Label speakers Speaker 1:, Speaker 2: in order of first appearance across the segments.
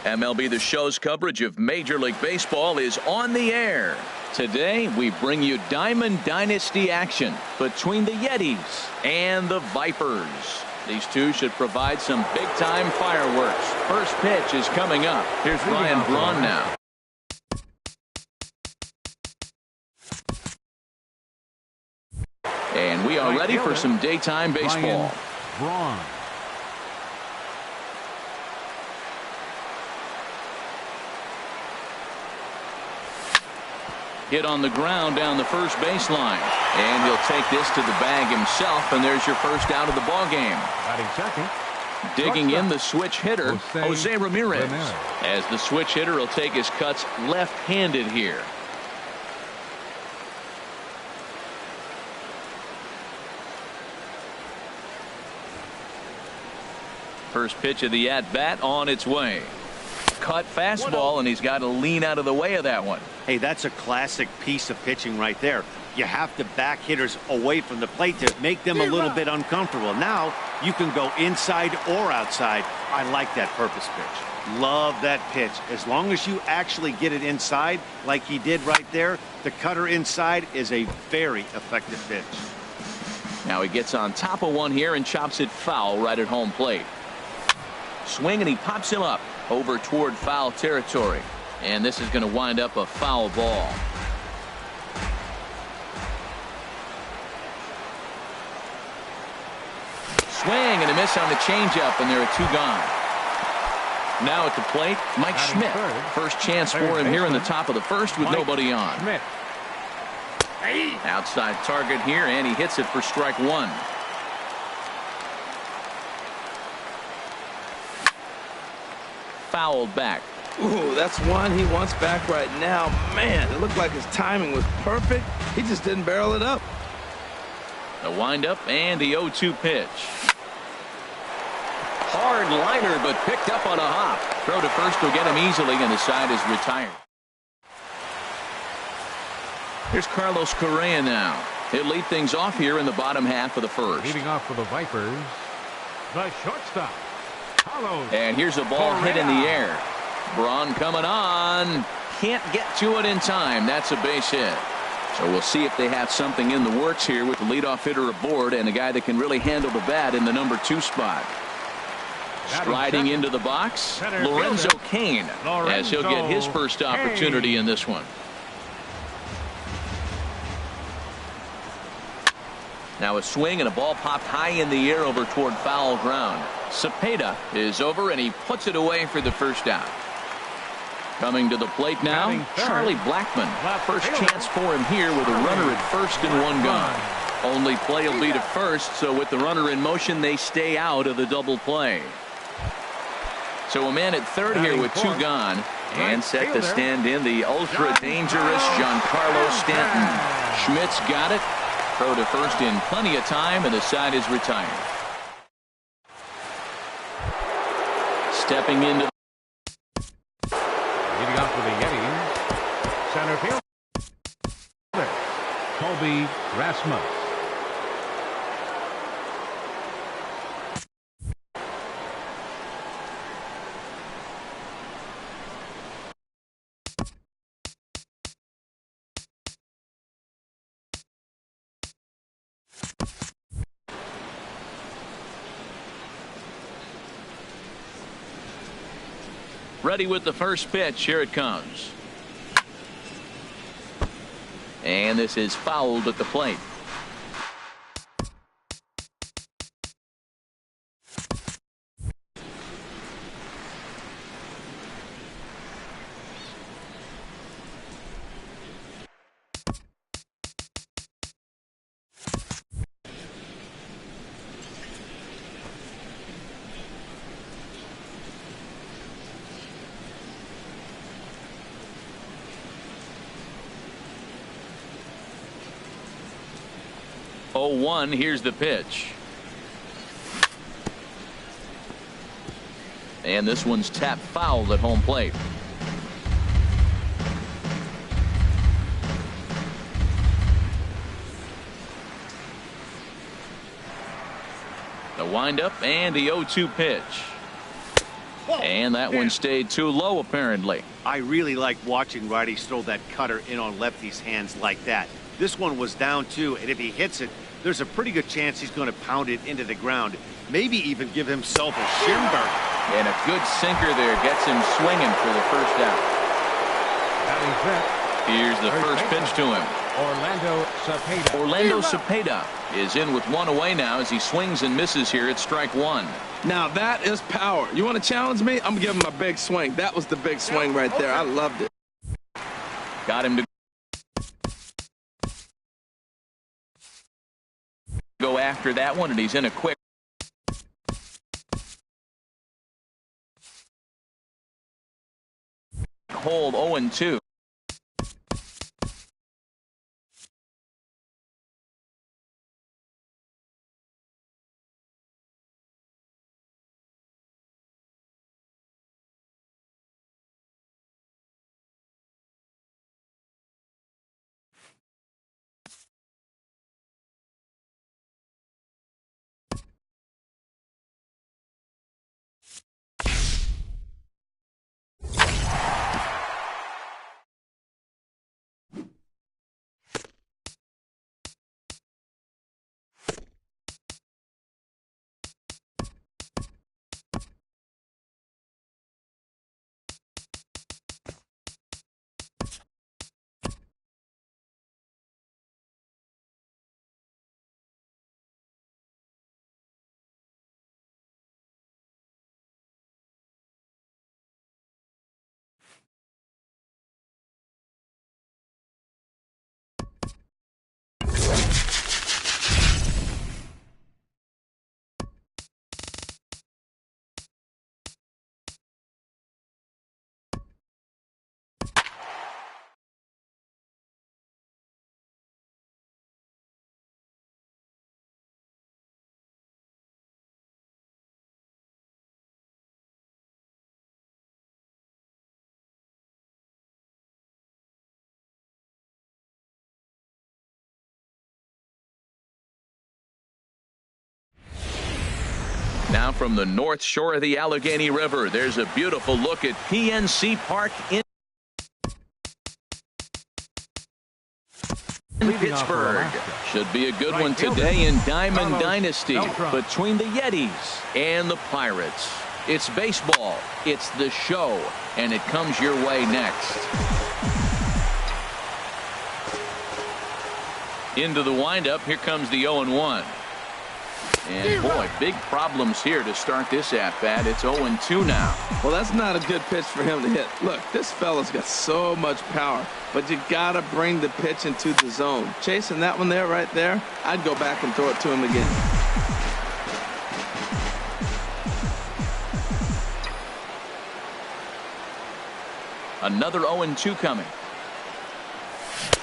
Speaker 1: MLB The Show's coverage of Major League Baseball is on the air. Today, we bring you Diamond Dynasty action between the Yetis and the Vipers. These two should provide some big-time fireworks. First pitch is coming up. Here's Ryan Braun now. And we are ready for some daytime baseball.
Speaker 2: Braun.
Speaker 1: Hit on the ground down the first baseline. And he'll take this to the bag himself, and there's your first out of the ball game.
Speaker 2: Batting second.
Speaker 1: Digging in the switch hitter, Jose Ramirez. As the switch hitter will take his cuts left-handed here. First pitch of the at-bat on its way. Cut fastball, and he's got to lean out of the way of that one.
Speaker 3: Hey, that's a classic piece of pitching right there. You have to back hitters away from the plate to make them a little bit uncomfortable. Now you can go inside or outside. I like that purpose pitch. Love that pitch. As long as you actually get it inside like he did right there, the cutter inside is a very effective pitch.
Speaker 1: Now he gets on top of one here and chops it foul right at home plate. Swing, and he pops him up over toward foul territory. And this is going to wind up a foul ball. Swing and a miss on the changeup, and there are two gone. Now at the plate, Mike Schmidt. First chance for him here in the top of the first with nobody on. Outside target here, and he hits it for strike one. Fouled back.
Speaker 4: Ooh, that's one he wants back right now. Man, it looked like his timing was perfect. He just didn't barrel it up.
Speaker 1: The windup and the 0-2 pitch. Hard liner, but picked up on a hop. Throw to first will get him easily, and the side is retired. Here's Carlos Correa now. He'll lead things off here in the bottom half of the first.
Speaker 2: Leading off for the Vipers, the shortstop.
Speaker 1: And here's a ball hit in the air. Braun coming on. Can't get to it in time. That's a base hit. So we'll see if they have something in the works here with the leadoff hitter aboard and a guy that can really handle the bat in the number 2 spot. Striding into the box, Lorenzo Cain, as he'll get his first opportunity in this one. Now a swing, and a ball popped high in the air over toward foul ground. Cepeda is over, and he puts it away for the first out. Coming to the plate now, Charlie Blackmon. First chance for him here with a runner at first and one gone. Only play will be to first, so with the runner in motion, they stay out of the double play. So a man at third here with two gone, and set to stand in the ultra-dangerous Giancarlo Stanton. Schmidt's got it. Throw to first in plenty of time, and the side is retired. Stepping into
Speaker 2: leading off for the Yetis, center field, Colby Rasmus.
Speaker 1: Ready with the first pitch. Here it comes. And this is fouled at the plate. Oh, 1. Here's the pitch. And this one's tapped foul at home plate. The windup and the 0-2 pitch. And that one stayed too low, apparently.
Speaker 3: I really like watching righties throw that cutter in on lefties' hands like that. This one was down too, and if he hits it, there's a pretty good chance he's going to pound it into the ground. Maybe even give himself a shin burn.
Speaker 1: And a good sinker there gets him swinging for the first out. Here's the first pitch to him. Orlando Cepeda is in with one away now as he swings and misses here at strike one.
Speaker 4: Now that is power. You want to challenge me? I'm giving him a big swing. That was the big swing right there. I loved it.
Speaker 1: Got him to go after that one, and he's in a quick hold. 0-2. Now from the north shore of the Allegheny River, there's a beautiful look at PNC Park in Pittsburgh. Should be a good one today in Diamond Dynasty between the Yetis and the Pirates. It's baseball, it's the show, and it comes your way next. Into the windup, here comes the 0-1. And boy, big problems here to start this at-bat. It's 0-2 now.
Speaker 4: Well, that's not a good pitch for him to hit. Look, this fella's got so much power, but you got to bring the pitch into the zone. Chasing that one there, right there, I'd go back and throw it to him again.
Speaker 1: Another 0-2 coming.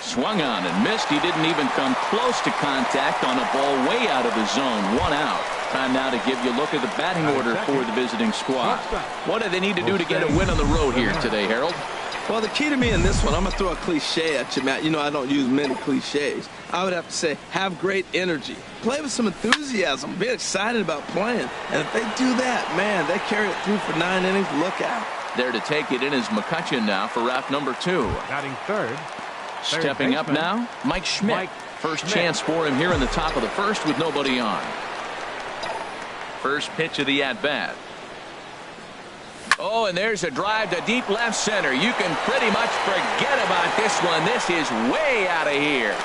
Speaker 1: Swung on and missed. He didn't even come close to contact on a ball way out of the zone. 1 out. Time now to give you a look at the batting order for the visiting squad. What do they need to do to get a win on the road here today, Harold?
Speaker 4: Well, the key to me in this one, I'm going to throw a cliche at you, Matt. You know I don't use many cliches. I would have to say, have great energy. Play with some enthusiasm. Be excited about playing. And if they do that, man, they carry it through for 9 innings. Look out.
Speaker 1: There to take it in is McCutcheon now for route number 2.
Speaker 2: Batting third.
Speaker 1: Stepping up now, Mike Schmidt. First chance for him here in the top of the first with nobody on. First pitch of the at-bat. Oh, and there's a drive to deep left center. You can pretty much forget about this one. This is way out of here.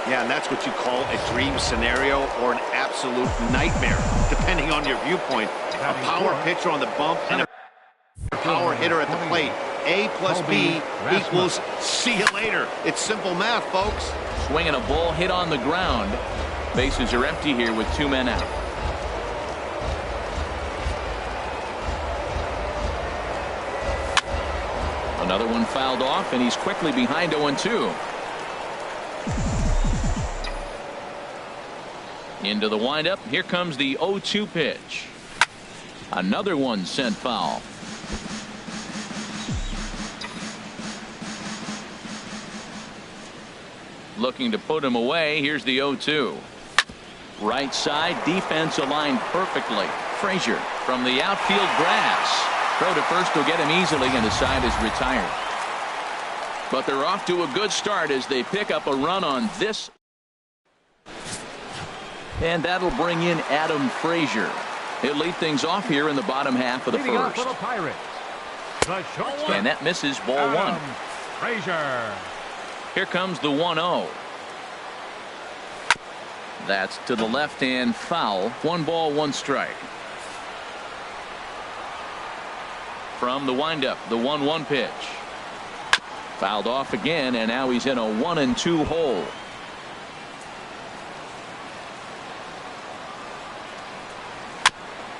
Speaker 3: Yeah, and that's what you call a dream scenario or an absolute nightmare, depending on your viewpoint. A power pitcher on the bump and a power hitter at the plate. A plus B equals see you later. It's simple math, folks.
Speaker 1: Swinging a ball hit on the ground. Bases are empty here with 2 men out. Another one fouled off, and he's quickly behind 0-2. Into the windup. Here comes the 0-2 pitch. Another one sent foul. Looking to put him away. Here's the 0-2. Right side, defense aligned perfectly. Frazier from the outfield grass. Throw to first will get him easily, and the side is retired. But they're off to a good start as they pick up a run on this. And that'll bring in Adam Frazier. He'll lead things off here in the bottom half of the first. And that misses ball one.
Speaker 2: Frazier.
Speaker 1: Here comes the 1-0. That's to the left hand foul. 1 ball, 1 strike. From the windup, the 1-1 pitch. Fouled off again, and now he's in a 1-2 hole.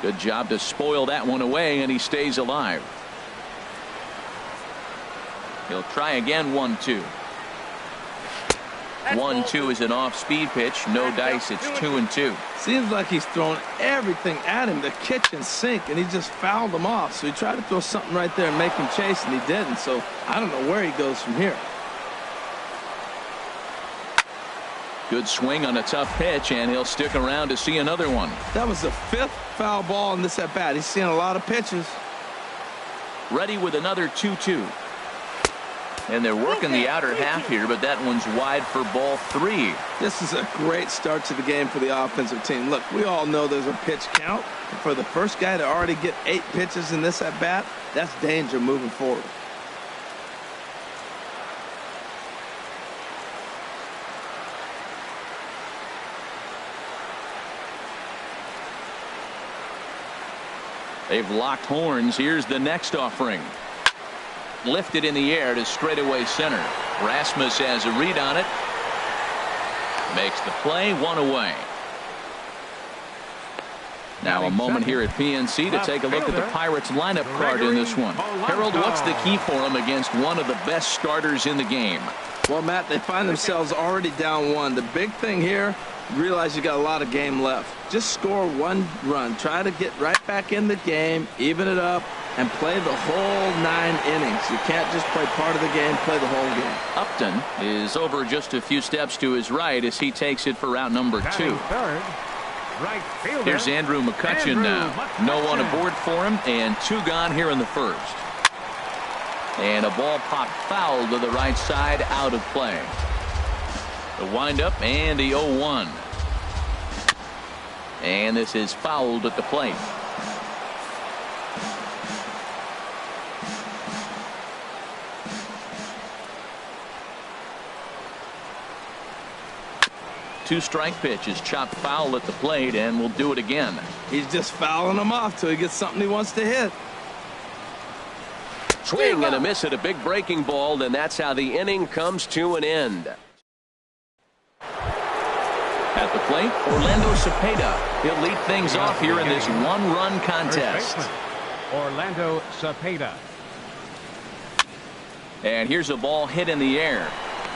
Speaker 1: Good job to spoil that one away, and he stays alive. He'll try again. 1-2. 1-2 is an off-speed pitch. No dice. It's 2-2.
Speaker 4: Seems like he's thrown everything at him, the kitchen sink, and he just fouled him off. So he tried to throw something right there and make him chase, and he didn't. So I don't know where he goes from here.
Speaker 1: Good swing on a tough pitch, and he'll stick around to see another one.
Speaker 4: That was the 5th foul ball in this at bat. He's seeing a lot of pitches.
Speaker 1: Ready with another 2-2. And they're working the outer half here, but that one's wide for ball 3.
Speaker 4: This is a great start to the game for the offensive team. Look, we all know there's a pitch count. For the first guy to already get 8 pitches in this at bat, that's danger moving forward.
Speaker 1: They've locked horns. Here's the next offering. Lifted in the air to straightaway center. Rasmus has a read on it. Makes the play. 1 away. Now a moment here at PNC to take a look at the Pirates lineup card in this one. Harold, what's the key for them against one of the best starters in the game?
Speaker 4: Well, Matt, they find themselves already down 1. The big thing here, you realize you got a lot of game left. Just score 1 run. Try to get right back in the game, even it up, and play the whole 9 innings. You can't just play part of the game, play the whole game.
Speaker 1: Upton is over just a few steps to his right as he takes it for route number 2.
Speaker 2: Third, right fielder.
Speaker 1: Here's Andrew McCutcheon now. No one aboard for him, and 2 gone here in the first. And a ball popped foul to the right side, out of play. The windup and the 0-1. And this is fouled at the plate. Two-strike pitch is chopped foul at the plate, and will do it again.
Speaker 4: He's just fouling them off till he gets something he wants to hit.
Speaker 5: Swing and a miss at a big breaking ball, then that's how the inning comes to an end.
Speaker 1: At the plate, Orlando Cepeda. He'll lead things off here in this 1-run contest.
Speaker 2: Orlando Cepeda.
Speaker 1: And here's a ball hit in the air.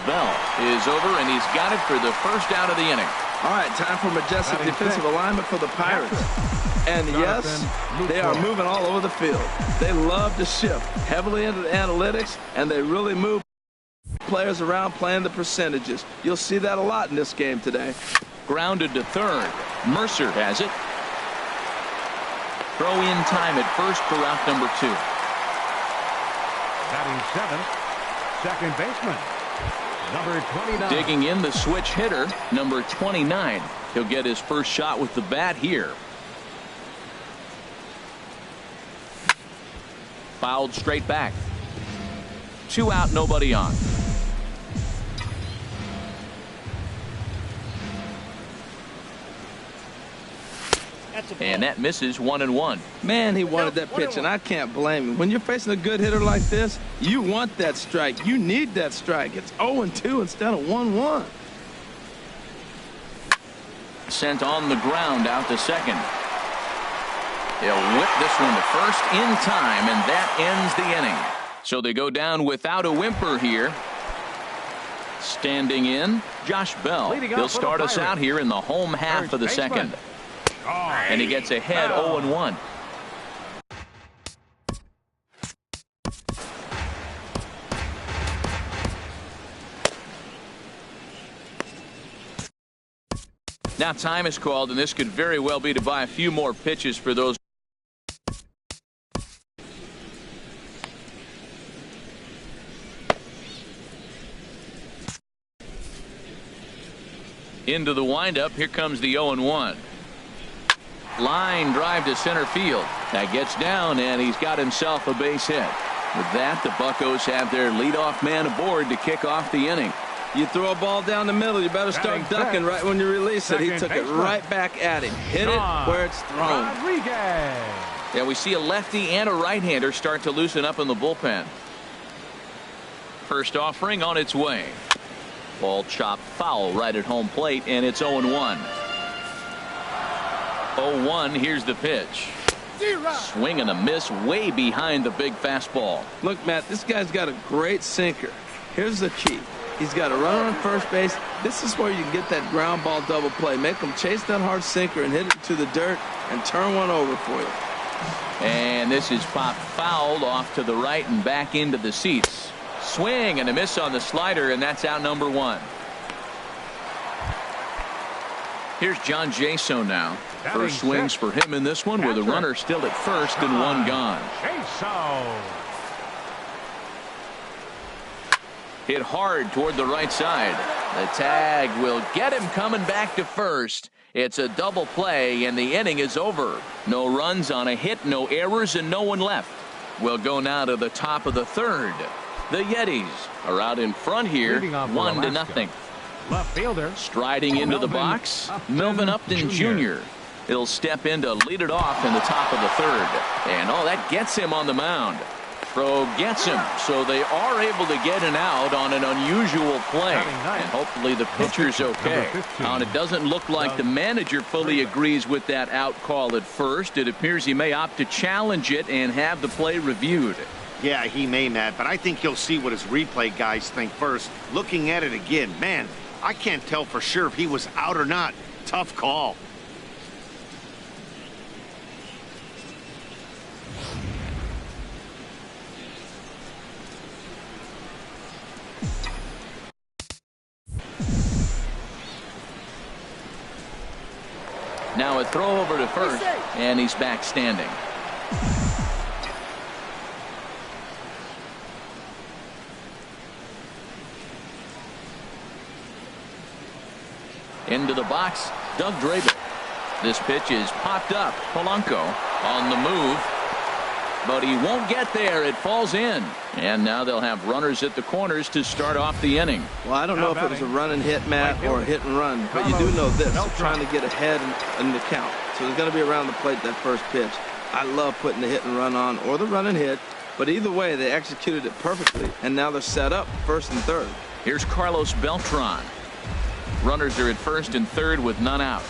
Speaker 1: Bell is over, and he's got it for the first out of the inning.
Speaker 4: All right, time for majestic defensive alignment for the Pirates. And yes, they are moving all over the field. They love to shift heavily into the analytics, and they really move players around playing the percentages. You'll see that a lot in this game today.
Speaker 1: Grounded to third. Mercer has it. Throw in time at first for route number 2.
Speaker 2: Batting 7th, second baseman, number 29.
Speaker 1: Digging in the switch hitter, number 29. He'll get his first shot with the bat here. Fouled straight back. 2 out, nobody on. And that misses. 1-1.
Speaker 4: Man, he wanted that pitch, and I can't blame him. When you're facing a good hitter like this, you want that strike. You need that strike. It's 0-2 instead of 1-1.
Speaker 1: Sent on the ground out to second. He'll whip this one to first in time, and that ends the inning. So they go down without a whimper here. Standing in, Josh Bell. He'll start us out here in the home half of the second. And he gets ahead 0-1. Now time is called, and this could very well be to buy a few more pitches for those. Into the windup. Here comes the 0-1. Line drive to center field. That gets down, and he's got himself a base hit. With that, the Buccos have their leadoff man aboard to kick off the inning.
Speaker 4: You throw a ball down the middle, you better start ducking right when you release it. He took it right back at him. Hit it where it's thrown.
Speaker 1: Yeah, we see a lefty and a right-hander start to loosen up in the bullpen. First offering on its way. Ball chopped foul right at home plate, and it's 0-1. 0-1, here's the pitch. Swing and a miss way behind the big fastball.
Speaker 4: Look, Matt, this guy's got a great sinker. Here's the key. He's got a runner on first base. This is where you get that ground ball double play. Make him chase that hard sinker and hit it to the dirt and turn one over for you.
Speaker 1: And this is popped fouled off to the right and back into the seats. Swing and a miss on the slider, and that's out number 1. Here's John Jaso now. First swings for him in this one with a runner still at first and one gone. Hit hard toward the right side. The tag will get him coming back to first. It's a double play, and the inning is over. No runs on a hit, no errors, and no one left. We'll go now to the top of the third. The Yetis are out in front here, 1-0.
Speaker 2: Left fielder.
Speaker 1: Striding into the box, Melvin Upton Jr. He'll step in to lead it off in the top of the third. And that gets him on the mound. Throw gets him, so they are able to get an out on an unusual play. And hopefully the pitcher's okay. And it doesn't look like the manager fully agrees with that out call at first. It appears he may opt to challenge it and have the play reviewed.
Speaker 3: Yeah, he may, Matt, but I think he'll see what his replay guys think first. Looking at it again, man, I can't tell for sure if he was out or not. Tough call.
Speaker 1: Now a throw over to first, and he's back standing. Into the box, Doug Draper. This pitch is popped up. Polanco on the move, but he won't get there. It falls in. And now they'll have runners at the corners to start off the inning.
Speaker 4: Well, I don't know if it was a run and hit, Matt, or a hit and run, but you do know this. They're trying to get ahead in the count. So there's going to be around the plate that first pitch. I love putting the hit and run on or the run and hit, but either way, they executed it perfectly, and now they're set up first and third.
Speaker 1: Here's Carlos Beltran. Runners are at first and third with none out.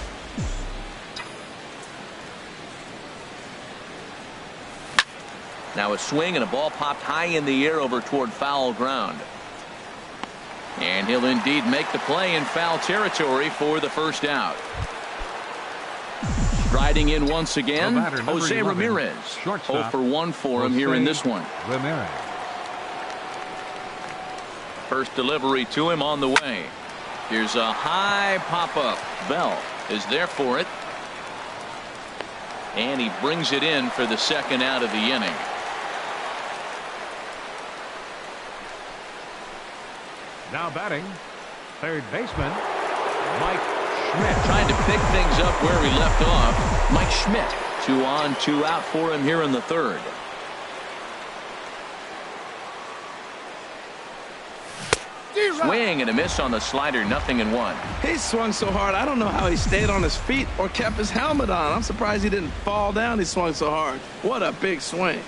Speaker 1: Now a swing and a ball popped high in the air over toward foul ground. And he'll indeed make the play in foul territory for the first out. Striding in once again, Jose Ramirez. 0 for 1 for him here in this one.
Speaker 2: Ramirez.
Speaker 1: First delivery to him on the way. Here's a high pop-up. Bell is there for it. And he brings it in for the second out of the inning.
Speaker 2: Now batting, third baseman, Mike Schmidt.
Speaker 1: Trying to pick things up where he left off. Mike Schmidt. 2 on, 2 out for him here in the third. Swing and a miss on the slider, 0-1.
Speaker 4: He swung so hard, I don't know how he stayed on his feet or kept his helmet on. I'm surprised he didn't fall down. He swung so hard. What a big swing.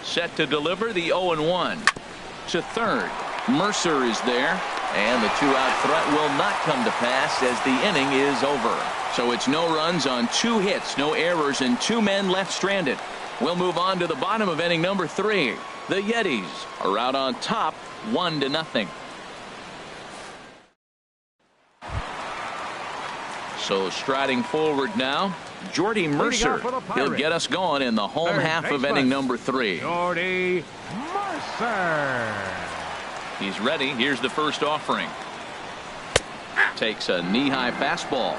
Speaker 1: Set to deliver the 0-1 to third. Mercer is there, and the 2-out threat will not come to pass as the inning is over. So it's no runs on 2 hits, no errors, and 2 men left stranded. We'll move on to the bottom of inning number 3. The Yetis are out on top, 1-0. So striding forward now, Jordy Mercer. He'll get us going in the home half of inning number 3.
Speaker 2: Jordy Mercer.
Speaker 1: He's ready. Here's the first offering. Takes a knee-high fastball.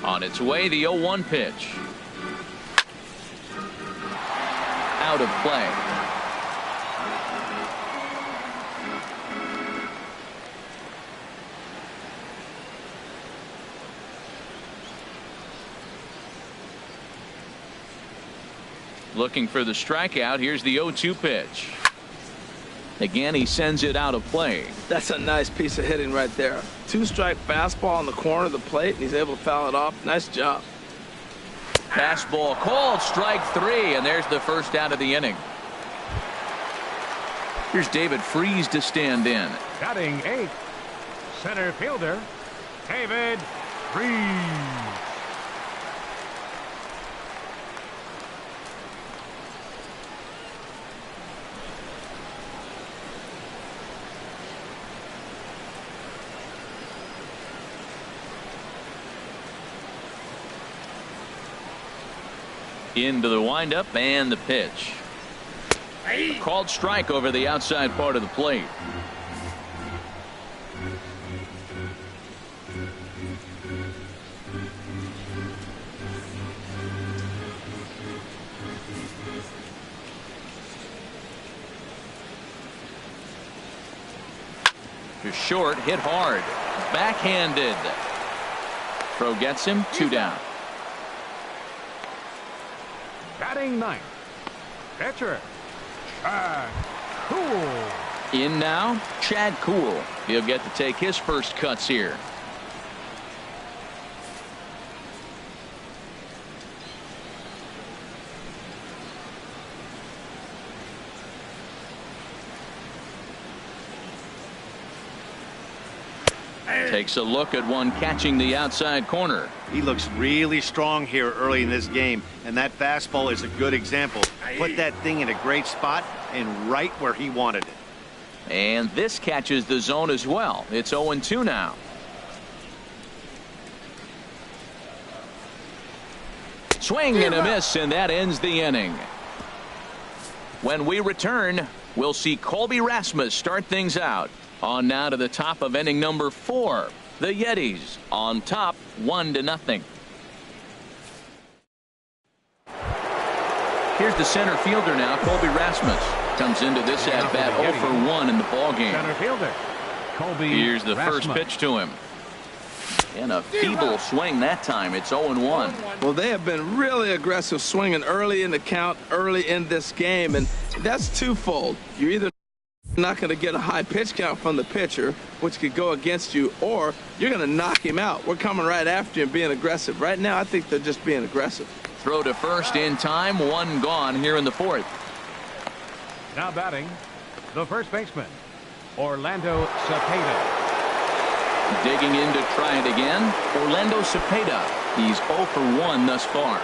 Speaker 1: On its way, the 0-1 pitch. Out of play. Looking for the strikeout. Here's the 0-2 pitch. Again, he sends it out of play.
Speaker 4: That's a nice piece of hitting right there. 2-strike fastball on the corner of the plate, and he's able to foul it off. Nice job.
Speaker 1: Fastball called, strike 3, and there's the first out of the inning. Here's David Freese to stand in.
Speaker 2: Batting 8th, center fielder, David Freese.
Speaker 1: Into the windup and the pitch. A called strike over the outside part of the plate. To short, hit hard. Backhanded. Throw gets him, 2 down.
Speaker 2: Batting 9th, pitcher, Chad Cool.
Speaker 1: In now, Chad Cool. He'll get to take his first cuts here. Takes a look at one catching the outside corner.
Speaker 3: He looks really strong here early in this game, and that fastball is a good example. Put that thing in a great spot and right where he wanted it.
Speaker 1: And this catches the zone as well. It's 0-2 now. Swing and a miss, and that ends the inning. When we return, we'll see Colby Rasmus start things out. On now to the top of inning number 4. The Yetis on top 1-0. Here's the center fielder now, Colby Rasmus. Comes into this at bat 0 for 1 in the ballgame.
Speaker 2: Center fielder, Colby
Speaker 1: Here's the
Speaker 2: Rasmus.
Speaker 1: first pitch to him. And a feeble swing that time. It's 0-1.
Speaker 4: Well, they have been really aggressive swinging early in the count, early in this game, and that's twofold. You're either not going to get a high pitch count from the pitcher, which could go against you, or you're going to knock him out. We're coming right after you and being aggressive. Right now, I think they're just being aggressive.
Speaker 1: Throw to first in time. 1 gone here in the 4th.
Speaker 2: Now batting, the first baseman, Orlando Cepeda.
Speaker 1: Digging in to try it again, Orlando Cepeda. He's 0 for 1 thus far.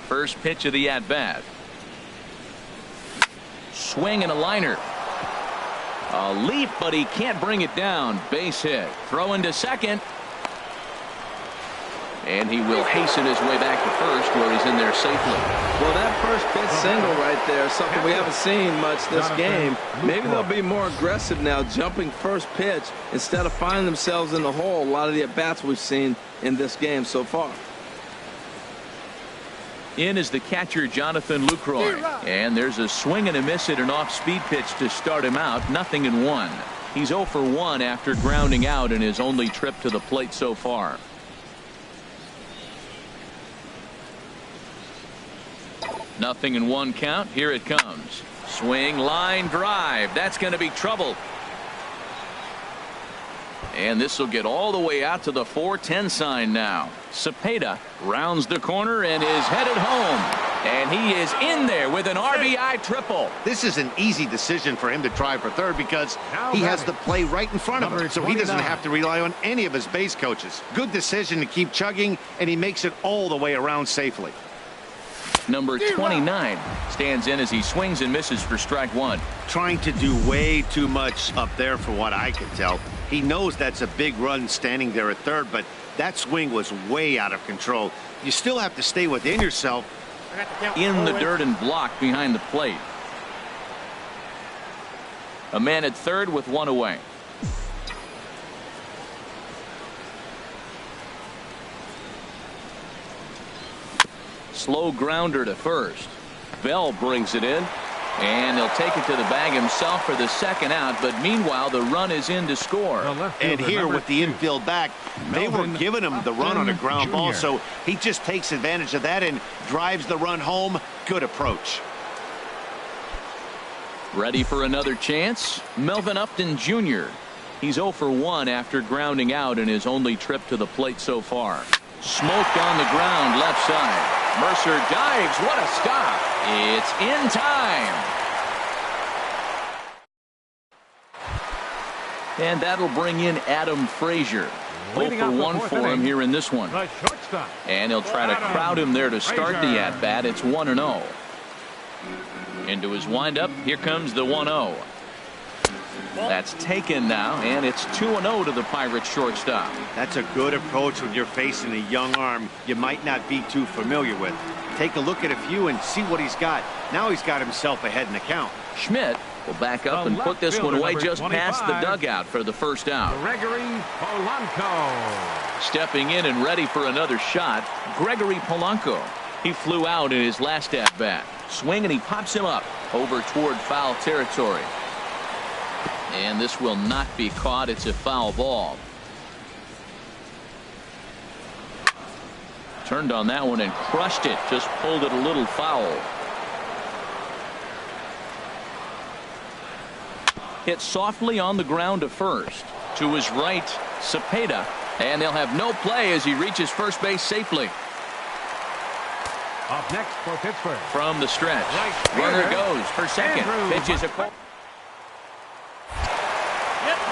Speaker 1: First pitch of the at-bat. Swing and a liner. A leap, but he can't bring it down. Base hit. Throw into second. And he will hasten his way back to first, where he's in there safely.
Speaker 4: Well, that first pitch single right there is something we haven't seen much this game. Maybe they'll be more aggressive now, jumping first pitch instead of finding themselves in the hole. A lot of the at-bats we've seen in this game so far.
Speaker 1: In is the catcher, Jonathan Lucroy. And there's a swing and a miss at an off-speed pitch to start him out. 0-1. He's 0 for 1 after grounding out in his only trip to the plate so far. Nothing in 1 count. Here it comes. Swing, line, drive. That's going to be trouble. And this will get all the way out to the 4-10 sign now. Cepeda rounds the corner and is headed home. And he is in there with an RBI triple.
Speaker 3: This is an easy decision for him to try for third because he has the play right in front of him, so he doesn't have to rely on any of his base coaches. Good decision to keep chugging, and he makes it all the way around safely.
Speaker 1: number 29, stands in as he swings and misses for strike one.
Speaker 3: Trying to do way too much up there for what I can tell. He knows that's a big run standing there at third, but that swing was way out of control. You still have to stay within yourself.
Speaker 1: In the dirt and blocked behind the plate. A man at third with one away. Slow grounder to first.
Speaker 5: Bell brings it in.
Speaker 1: And he'll take it to the bag himself for the second out, but meanwhile the run is in to score.
Speaker 3: And here with the infield back, they were giving him the run on a ground ball, so he just takes advantage of that and drives the run home. Good approach.
Speaker 1: Ready for another chance? Melvin Upton Jr. He's 0 for 1 after grounding out in his only trip to the plate so far. Smoked on the ground left side. Mercer dives. What a stop. It's in time. And that'll bring in Adam Frazier. 0 for 1 for him here in this one. And he'll try to crowd him there to start the at-bat. It's 1-0. Into his windup. Here comes the 1-0. That's taken now, and it's 2-0 to the Pirates shortstop.
Speaker 3: That's a good approach when you're facing a young arm you might not be too familiar with. Take a look at a few and see what he's got. Now he's got himself ahead in the count.
Speaker 1: Schmidt will back up and put this one away just past the dugout for the first out.
Speaker 2: Gregory Polanco.
Speaker 1: Stepping in and ready for another shot, Gregory Polanco. He flew out in his last at-bat. Swing, and he pops him up over toward foul territory. And this will not be caught. It's a foul ball. Turned on that one and crushed it. Just pulled it a little foul. Hit softly on the ground to first. To his right, Cepeda. And they'll have no play as he reaches first base safely.
Speaker 2: Up next for Pittsburgh.
Speaker 1: From the stretch. Runner goes for second. Pitches a call.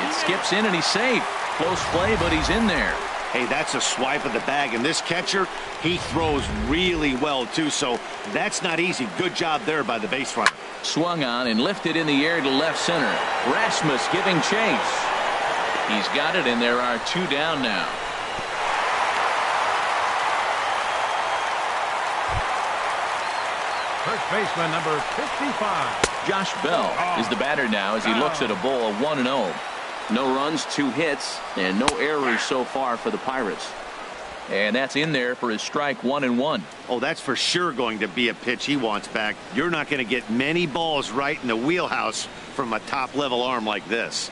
Speaker 1: It skips in and he's safe. Close play, but he's in there.
Speaker 3: Hey, that's a swipe of the bag, and this catcher, he throws really well too, so that's not easy. Good job there by the base runner.
Speaker 1: Swung on and lifted in the air to left center. Rasmus giving chase. He's got it, and there are two down now.
Speaker 2: First baseman number 55.
Speaker 1: Josh Bell is the batter now as he looks at a ball of 1-0. No runs, 2 hits, and no errors so far for the Pirates. And that's in there for his strike 1-1.
Speaker 3: Oh, that's for sure going to be a pitch he wants back. You're not going to get many balls right in the wheelhouse from a top-level arm like this.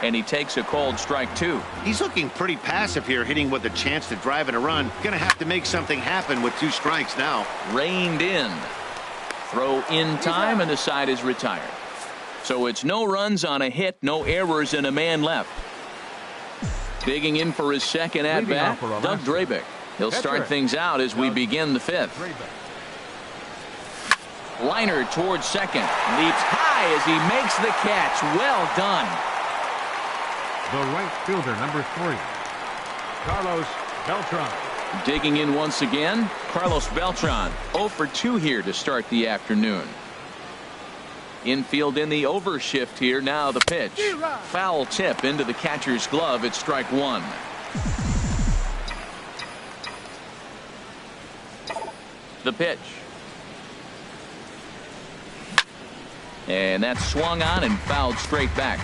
Speaker 1: And he takes a called strike 2.
Speaker 3: He's looking pretty passive here, hitting with a chance to drive and a run. Gonna have to make something happen with 2 strikes now.
Speaker 1: Reined in. Throw in time, and the side is retired. So it's no runs on a hit, no errors, and a man left. Digging in for his second at bat, Doug Drabick. He'll start things out as we begin the 5th. Liner towards second. Leaps high as he makes the catch. Well done.
Speaker 2: The right fielder, number 3, Carlos Beltran.
Speaker 1: Digging in once again, Carlos Beltran. 0 for 2 here to start the afternoon. Infield in the overshift here. Now the pitch. Foul tip into the catcher's glove. It's strike 1. The pitch. And that's swung on and fouled straight back.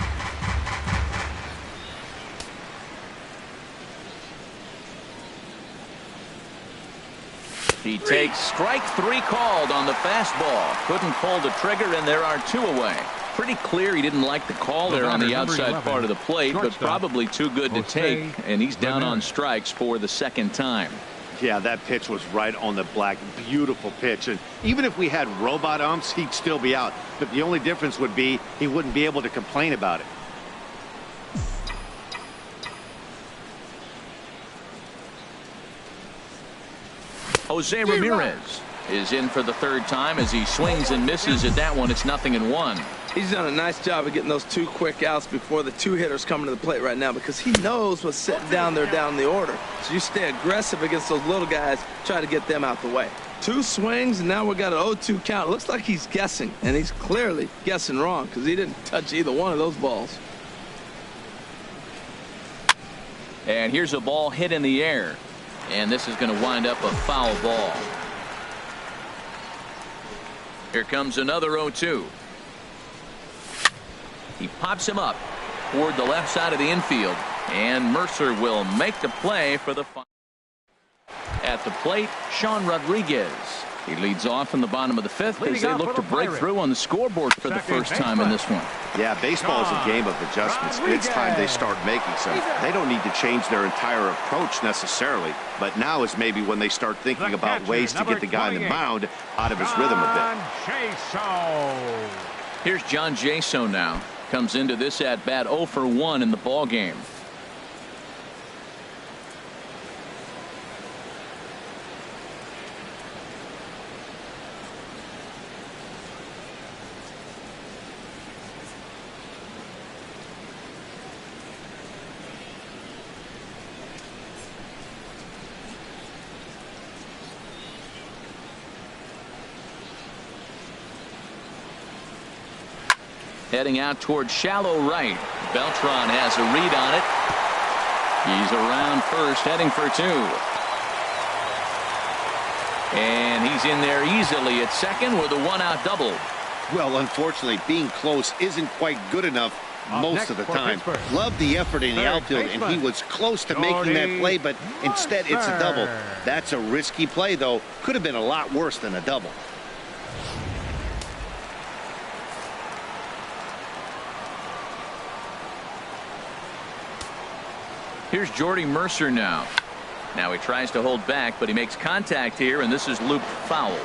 Speaker 1: He takes strike 3 called on the fastball. Couldn't pull the trigger, and there are 2 away. Pretty clear he didn't like the call there on the outside part of the plate, but probably too good to take, and he's down on strikes for the second time.
Speaker 3: Yeah, that pitch was right on the black. Beautiful pitch. And even if we had robot umps, he'd still be out. But the only difference would be he wouldn't be able to complain about it.
Speaker 1: Jose Ramirez is in for the third time as he swings and misses at that one. It's 0-1.
Speaker 4: He's done a nice job of getting those 2 quick outs before the 2 hitters coming to the plate right now, because he knows what's sitting down there down the order. So you stay aggressive against those little guys, try to get them out the way. 2 swings, and now we got an 0-2 count. It looks like he's guessing, and he's clearly guessing wrong because he didn't touch either one of those balls.
Speaker 1: And here's a ball hit in the air, and this is going to wind up a foul ball. Here comes another 0-2. He pops him up toward the left side of the infield, and Mercer will make the play for the final. At the plate, Sean Rodriguez. He leads off in the bottom of the 5th as they look to break through on the scoreboard for the first time in this one.
Speaker 3: Yeah, baseball is a game of adjustments. It's time they start making some. They don't need to change their entire approach necessarily, but now is maybe when they start thinking about ways to get the guy on the mound out of his rhythm a bit.
Speaker 1: Here's John Jaso now. Comes into this at bat 0 for 1 in the ball game. Heading out toward shallow right. Beltran has a read on it. He's around first, heading for 2. And he's in there easily at second with a 1-out double.
Speaker 3: Well, unfortunately, being close isn't quite good enough most of the time. Love the effort in the outfield, and he was close to making that play, but instead it's a double. That's a risky play, though. Could have been a lot worse than a double.
Speaker 1: Here's Jordy Mercer now. Now he tries to hold back, but he makes contact here, and this is looped foul.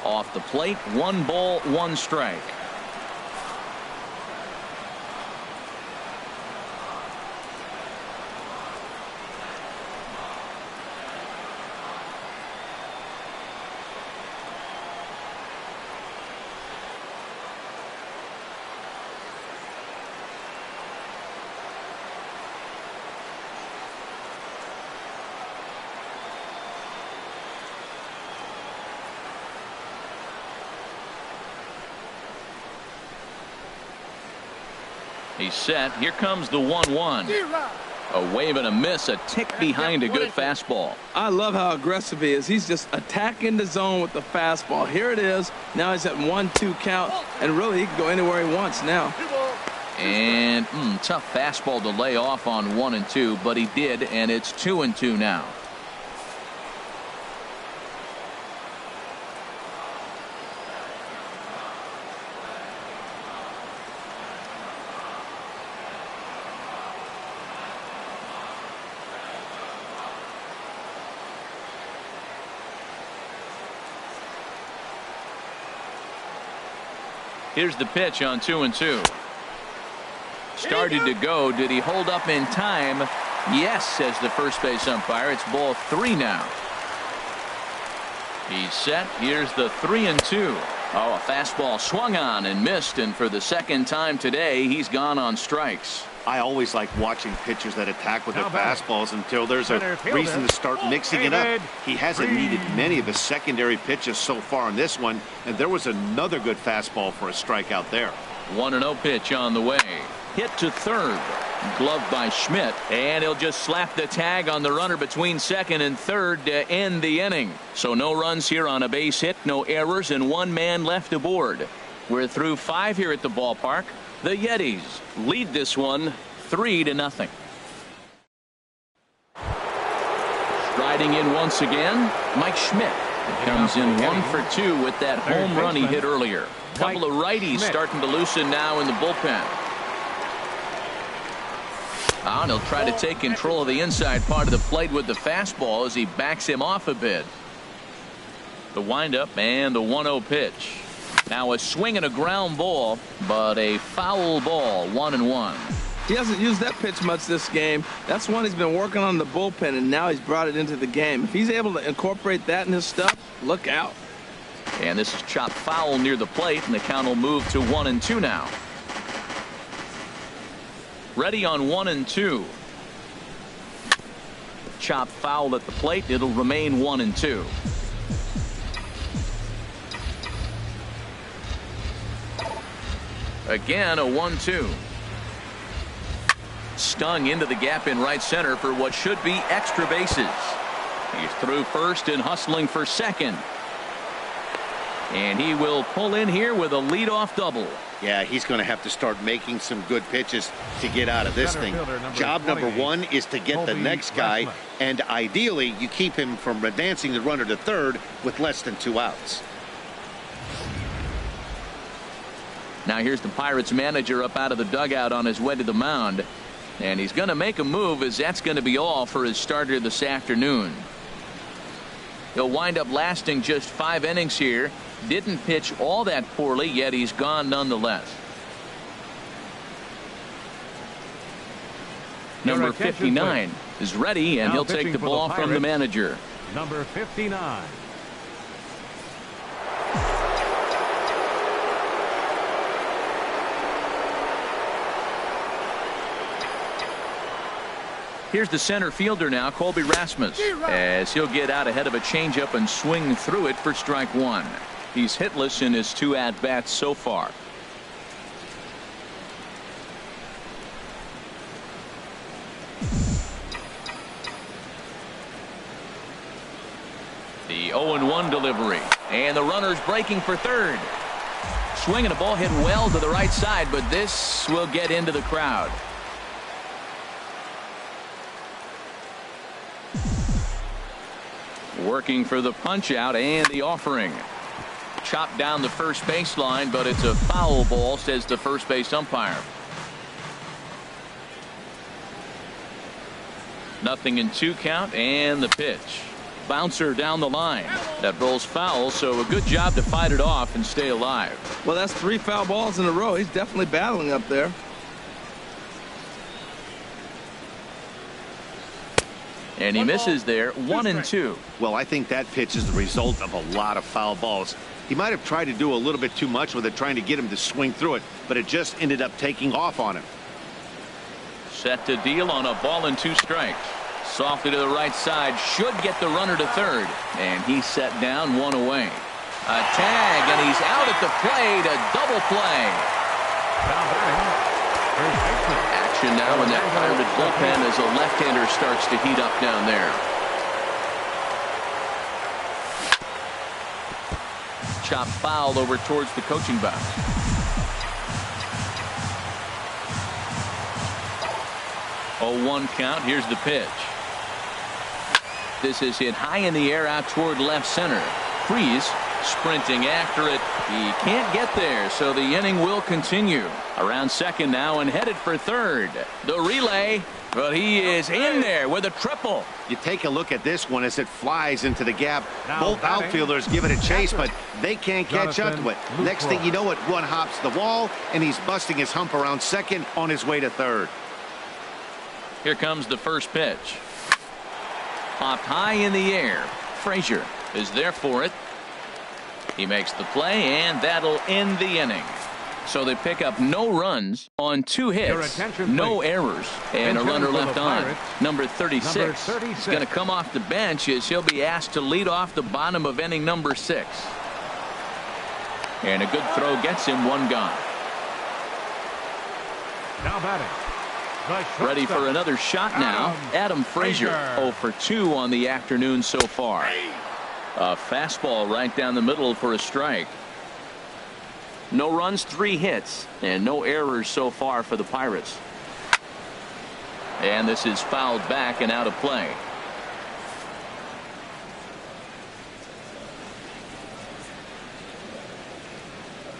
Speaker 1: Off the plate, 1 ball, 1 strike. He's set. Here comes the 1-1. A wave and a miss, a tick behind a good fastball.
Speaker 4: I love how aggressive he is. He's just attacking the zone with the fastball. Here it is. Now he's at 1-2 count, and really he can go anywhere he wants now.
Speaker 1: And tough fastball to lay off on 1 and 2, but he did, and it's 2 and 2 now. Here's the pitch on 2 and 2. Started to go. Did he hold up in time? Yes, says the first base umpire. It's ball 3 now. He's set. Here's the 3 and 2. Oh, a fastball swung on and missed, and for the second time today, he's gone on strikes.
Speaker 3: I always like watching pitchers that attack with their fastballs until there's a reason to start mixing it up. He hasn't needed many of his secondary pitches so far in this one, and there was another good fastball for a strikeout there.
Speaker 1: 1-0 pitch on the way. Hit to third. Gloved by Schmidt, and he'll just slap the tag on the runner between second and third to end the inning. So no runs here on a base hit, no errors, and 1 man left aboard. We're through 5 here at the ballpark. The Yetis lead this one 3-0. Striding in once again, Mike Schmidt comes in 1 for 2 with that home run he hit earlier. Couple of righties starting to loosen now in the bullpen. And he'll try to take control of the inside part of the plate with the fastball as he backs him off a bit. The windup and the 1-0 pitch. Now a swing and a ground ball, but a foul ball, 1-1.
Speaker 4: He hasn't used that pitch much this game. That's one he's been working on in the bullpen, and now he's brought it into the game. If he's able to incorporate that in his stuff, look out.
Speaker 1: And this is chopped foul near the plate, and the count will move to 1-2 now. Ready on 1-2. Chopped foul at the plate. It'll remain 1-2. Again, a 1-2. Stung into the gap in right center for what should be extra bases. He's through first and hustling for second. And he will pull in here with a leadoff double.
Speaker 3: Yeah, he's going to have to start making some good pitches to get out of this thing. Job number one is to get the next guy, and ideally you keep him from advancing the runner to third with less than 2 outs.
Speaker 1: Now here's the Pirates manager up out of the dugout on his way to the mound. And he's going to make a move, as that's going to be all for his starter this afternoon. He'll wind up lasting just 5 innings here. Didn't pitch all that poorly, yet he's gone nonetheless. Number 59 is ready, and he'll take the ball from the manager.
Speaker 2: Number 59.
Speaker 1: Here's the center fielder now, Colby Rasmus, as he'll get out ahead of a changeup and swing through it for strike 1. He's hitless in his 2 at-bats so far. The 0-1 delivery, and the runner's breaking for third. Swinging a ball hit well to the right side, but this will get into the crowd. Working for the punch out and the offering. Chopped down the first baseline, but it's a foul ball, says the first base umpire. 0-2 count, and the pitch. Bouncer down the line. That rolls foul, so a good job to fight it off and stay alive.
Speaker 4: Well, that's 3 foul balls in a row. He's definitely battling up there.
Speaker 1: And he misses there, 1-2.
Speaker 3: Well, I think that pitch is the result of a lot of foul balls. He might have tried to do a little bit too much with it, trying to get him to swing through it, but it just ended up taking off on him.
Speaker 1: Set to deal on a ball and 2 strikes. Softly to the right side, should get the runner to third. And he's set down, 1 away. A tag, and he's out at the plate, a double play. Action now in that Pirate bullpen as a left-hander starts to heat up down there. Chop foul over towards the coaching box. Oh, 1 count. Here's the pitch. This is hit high in the air out toward left center. Freeze sprinting after it. He can't get there, so the inning will continue. Around second now and headed for third. The relay, but he is in there with a triple.
Speaker 3: You take a look at this one as it flies into the gap. Both outfielders give it a chase, but they can't catch up to it. Next thing you know it, one hops the wall, and he's busting his hump around second on his way to third.
Speaker 1: Here comes the first pitch. Popped high in the air. Frazier is there for it. He makes the play, and that'll end the inning. So they pick up no runs on 2 hits, no errors, and a runner left on. Number 36 is going to come off the bench as he'll be asked to lead off the bottom of inning number 6. And a good throw gets him 1 gone.
Speaker 2: Now batting.
Speaker 1: Ready for another shot now. Adam Frazier, 0 for 2 on the afternoon so far. A fastball right down the middle for a strike. No runs, 3 hits, and no errors so far for the Pirates. And this is fouled back and out of play.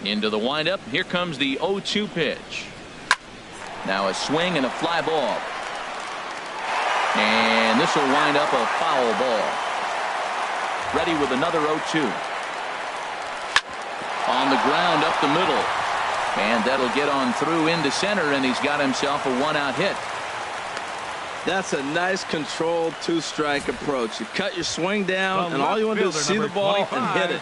Speaker 1: Into the windup. Here comes the 0-2 pitch. Now a swing and a fly ball. And this will wind up a foul ball. Ready with another 0-2. On the ground up the middle. And that'll get on through into center, and he's got himself a one-out hit.
Speaker 4: That's a nice controlled two-strike approach. You cut your swing down, and all you want to do is see the ball and hit it.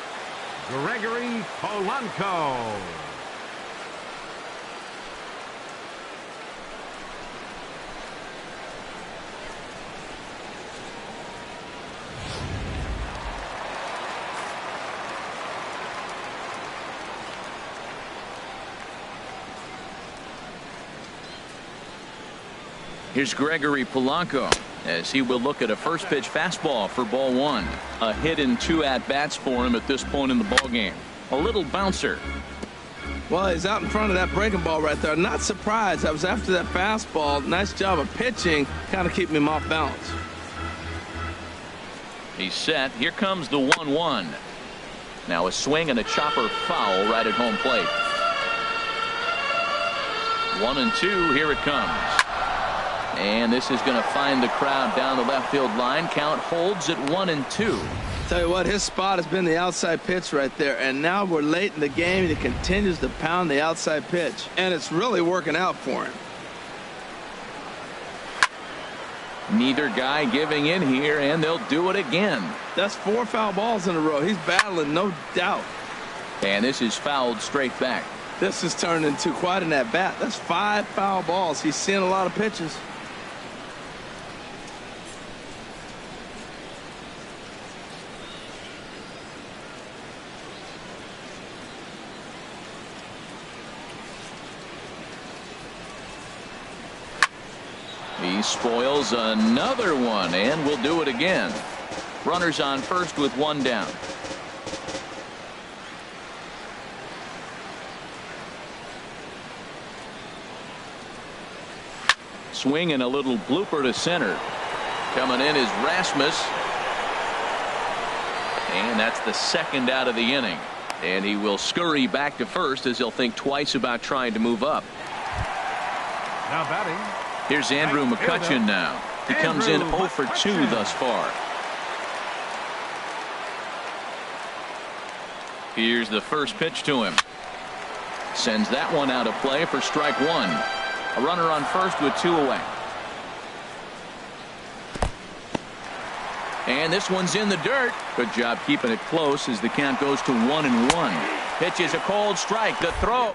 Speaker 2: Gregory Polanco.
Speaker 1: Here's Gregory Polanco as he will look at a first pitch fastball for ball one. A hit in 2 at-bats for him at this point in the ball game. A little bouncer.
Speaker 4: Well, he's out in front of that breaking ball right there. Not surprised. I was after that fastball. Nice job of pitching, kind of keeping him off balance.
Speaker 1: He's set. Here comes the 1-1. Now a swing and a chopper foul right at home plate. 1-2. Here it comes. And this is going to find the crowd down the left field line. Count holds at 1-2.
Speaker 4: Tell you what, his spot has been the outside pitch right there. And now we're late in the game, and he continues to pound the outside pitch. And it's really working out for him.
Speaker 1: Neither guy giving in here, and they'll do it again.
Speaker 4: That's 4 foul balls in a row. He's battling, no doubt.
Speaker 1: And this is fouled straight back.
Speaker 4: This has turned into quite an at-bat. That's 5 foul balls. He's seeing a lot of pitches.
Speaker 1: He spoils another one, and will do it again. Runners on first with 1 down. Swing and a little blooper to center. Coming in is Rasmus. And that's the 2nd out of the inning. And he will scurry back to first as he'll think twice about trying to move up.
Speaker 2: Now batting.
Speaker 1: Here's Andrew McCutchen now. He comes in 0 for 2 thus far. Here's the first pitch to him. Sends that one out of play for strike 1. A runner on first with 2 away. And this one's in the dirt. Good job keeping it close as the count goes to 1-1. Pitch is a cold strike. The throw.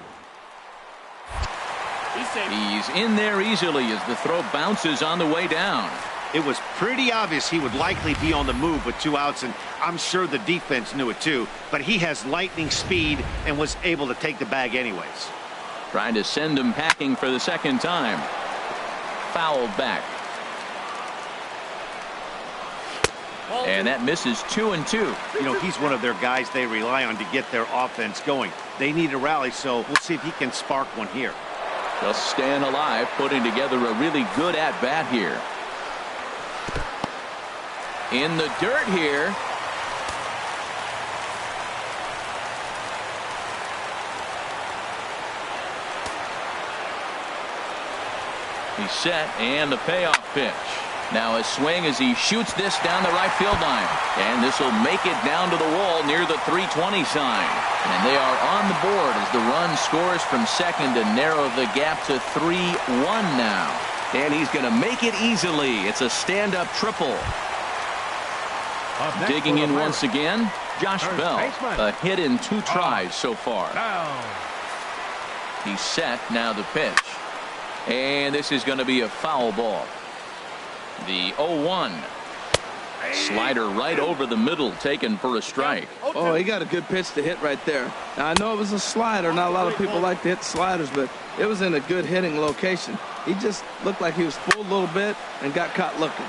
Speaker 1: He's in there easily as the throw bounces on the way down.
Speaker 3: It was pretty obvious he would likely be on the move with 2 outs, and I'm sure the defense knew it too. But he has lightning speed and was able to take the bag anyways.
Speaker 1: Trying to send him packing for the 2nd time. Fouled back. And that misses 2-2.
Speaker 3: You know, he's one of their guys they rely on to get their offense going. They need a rally, so we'll see if he can spark one here.
Speaker 1: Just staying alive, putting together a really good at-bat here. In the dirt here. He's set, and the payoff pitch. Now a swing as he shoots this down the right field line. And this will make it down to the wall near the 320 sign. And they are on the board as the run scores from second to narrow the gap to 3-1 now. And he's going to make it easily. It's a stand-up triple. Digging in once again, Josh Bell. A hit in 2 tries so far. He's set, now the pitch. And this is going to be a foul ball. The 0-1. Slider right over the middle, taken for a strike.
Speaker 4: Oh, he got a good pitch to hit right there. Now, I know it was a slider. Not a lot of people like to hit sliders, but it was in a good hitting location. He just looked like he was fooled a little bit and got caught looking.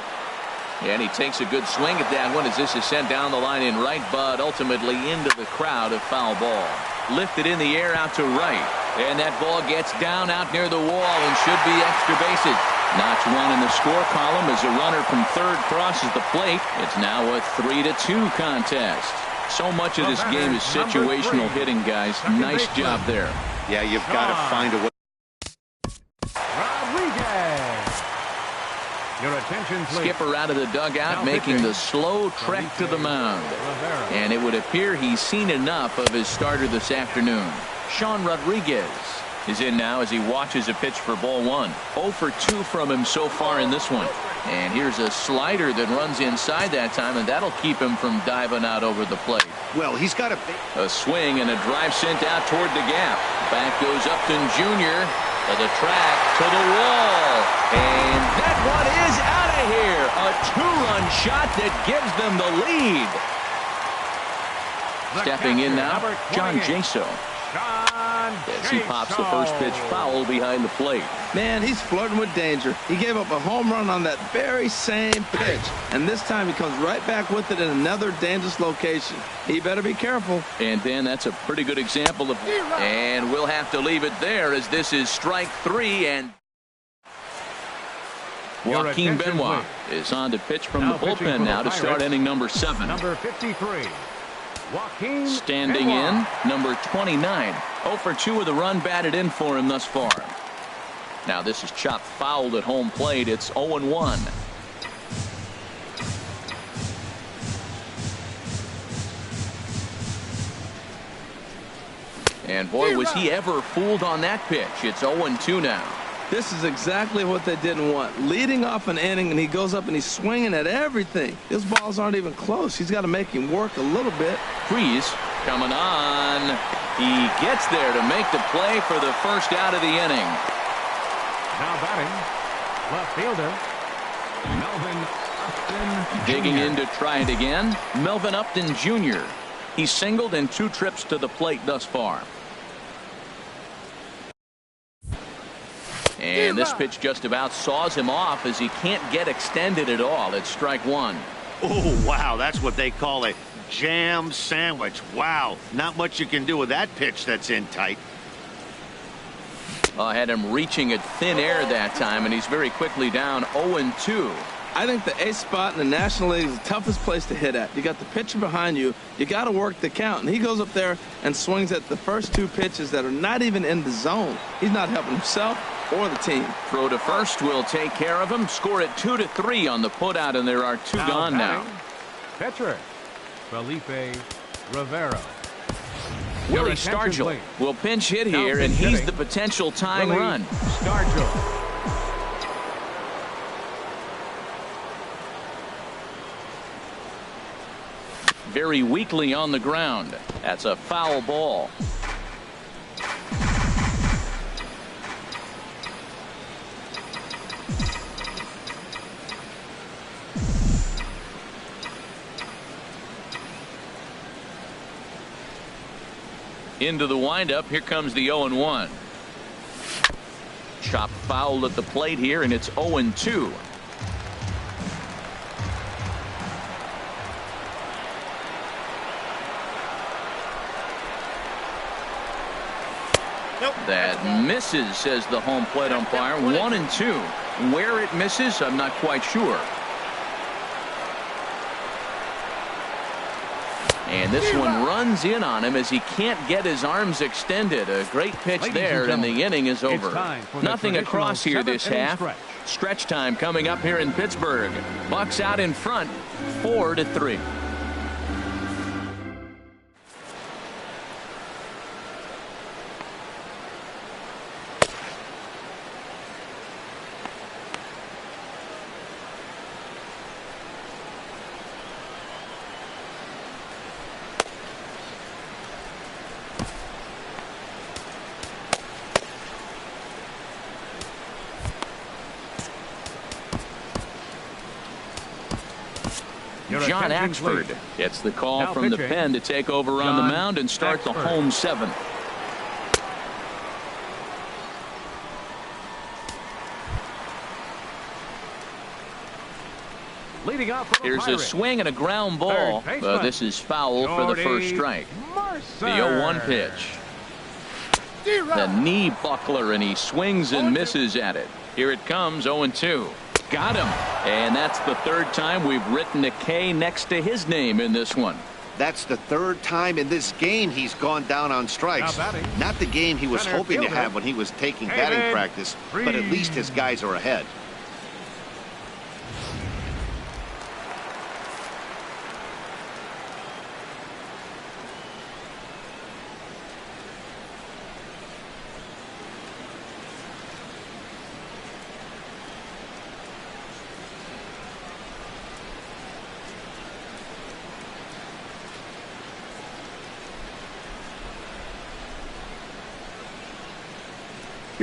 Speaker 1: And he takes a good swing at that one as this is sent down the line in right, but ultimately into the crowd, a foul ball. Lifted in the air out to right. And that ball gets down out near the wall and should be extra bases. Notch 1 in the score column as a runner from third crosses the plate. It's now a 3-2 contest. So much of this game is situational hitting, guys. Nice job there.
Speaker 3: Yeah, you've got to find a way.
Speaker 2: Your attention, please.
Speaker 1: Skipper out of the dugout,
Speaker 2: Now
Speaker 1: making
Speaker 2: pitching.
Speaker 1: the slow trek to the mound.
Speaker 2: Rivera.
Speaker 1: And it would appear he's seen enough of his starter this afternoon. Sean Rodriguez is in now as he watches a pitch for ball one. 0 for 2 from him so far in this one. And here's a slider that runs inside that time, and that'll keep him from diving out over the plate.
Speaker 3: Well, he's got
Speaker 1: A swing and a drive sent out toward the gap. Back goes Upton Jr. to the track, to the wall. And that one is out of here. A 2-run shot that gives them the lead. Stepping in now, John Jaso. As he pops the first pitch foul behind the plate.
Speaker 4: Man, he's flirting with danger. He gave up a home run on that very same pitch. And this time he comes right back with it in another dangerous location. He better be careful.
Speaker 1: And Dan, that's a pretty good example of. And we'll have to leave it there as this is strike 3. And Joaquin Benoit is on to pitch from the bullpen now to start inning number 7.
Speaker 2: Number 53. Joaquin
Speaker 1: Standing
Speaker 2: Benoit.
Speaker 1: in, number 29. 0 for 2 with a run batted in for him thus far. Now this is chopped fouled at home plate. It's 0-1. And boy, was he ever fooled on that pitch. It's 0-2 now.
Speaker 4: This is exactly what they didn't want. Leading off an inning, and he goes up and he's swinging at everything. His balls aren't even close. He's got to make him work a little bit.
Speaker 1: Freeze coming on. He gets there to make the play for the first out of the inning.
Speaker 2: Now batting, left fielder, Melvin Upton Jr.
Speaker 1: Digging in to try it again, Melvin Upton Jr. He's singled in 2 trips to the plate thus far. And this pitch just about saws him off as he can't get extended at all. It's strike 1.
Speaker 3: Oh, wow. That's what they call a jam sandwich. Wow. Not much you can do with that pitch that's in tight.
Speaker 1: I had him reaching at thin air that time, and he's very quickly down 0-2.
Speaker 4: I think the ace spot in the National League is the toughest place to hit at. You got the pitcher behind you. You got to work the count. And he goes up there and swings at the first 2 pitches that are not even in the zone. He's not helping himself or the team.
Speaker 1: Throw to first will take care of him. Score it 2-3 on the putout, and there are 2 gone now.
Speaker 2: Pitcher, Felipe Rivera.
Speaker 1: Willie Stargell will pinch hit here, and he's the potential tying run.
Speaker 2: Stargell.
Speaker 1: Very weakly on the ground. That's a foul ball. Into the windup. Here comes the 0-1. Chopped foul at the plate here, and it's 0-2. That misses, says the home plate umpire. 1-2. Where it misses, I'm not quite sure. And this one runs in on him as he can't get his arms extended. A great pitch there, and the inning is over. Nothing across here this half. Stretch time coming up here in Pittsburgh. Bucks out in front, 4-3. John Axford gets the call from the pen to take over on the mound and start the home 7th.
Speaker 2: Leading off.
Speaker 1: Here's a swing and a ground ball. This is foul for the first strike. The 0-1 pitch. The knee buckler, and he swings and misses at it. Here it comes, 0-2. Got him. And that's the 3rd time we've written a K next to his name in this one.
Speaker 3: That's the 3rd time in this game he's gone down on strikes. Not the game he was hoping to have when he was taking batting practice, but at least his guys are ahead.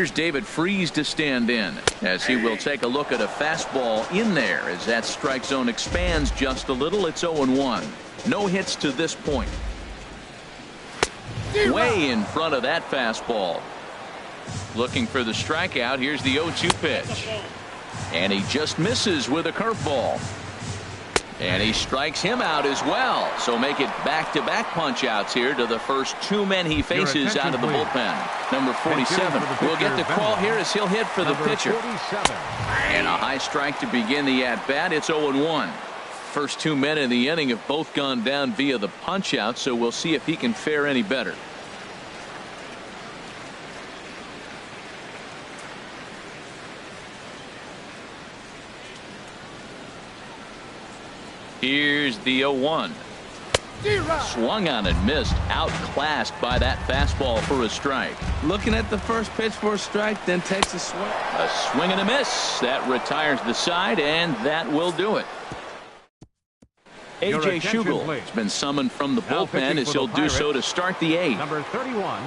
Speaker 1: Here's David Freese to stand in as he will take a look at a fastball in there as that strike zone expands just a little. It's 0-1. No hits to this point. Way in front of that fastball. Looking for the strikeout. Here's the 0-2 pitch. And he just misses with a curveball. And he strikes him out as well. So make it back-to-back punch-outs here to the first two men he faces out of the bullpen. Number 47 will get the call here as he'll hit for the pitcher. And a high strike to begin the at-bat. It's 0-1. First two men in the inning have both gone down via the punch-out, so we'll see if he can fare any better. Here's the 0-1. Swung on and missed. Outclassed by that fastball for a strike.
Speaker 4: Looking at the first pitch for a strike, then takes a swing.
Speaker 1: A swing and a miss. That retires the side, and that will do it. A.J. Schugel has been summoned from the bullpen as he'll do so to start the eighth.
Speaker 2: Number 31.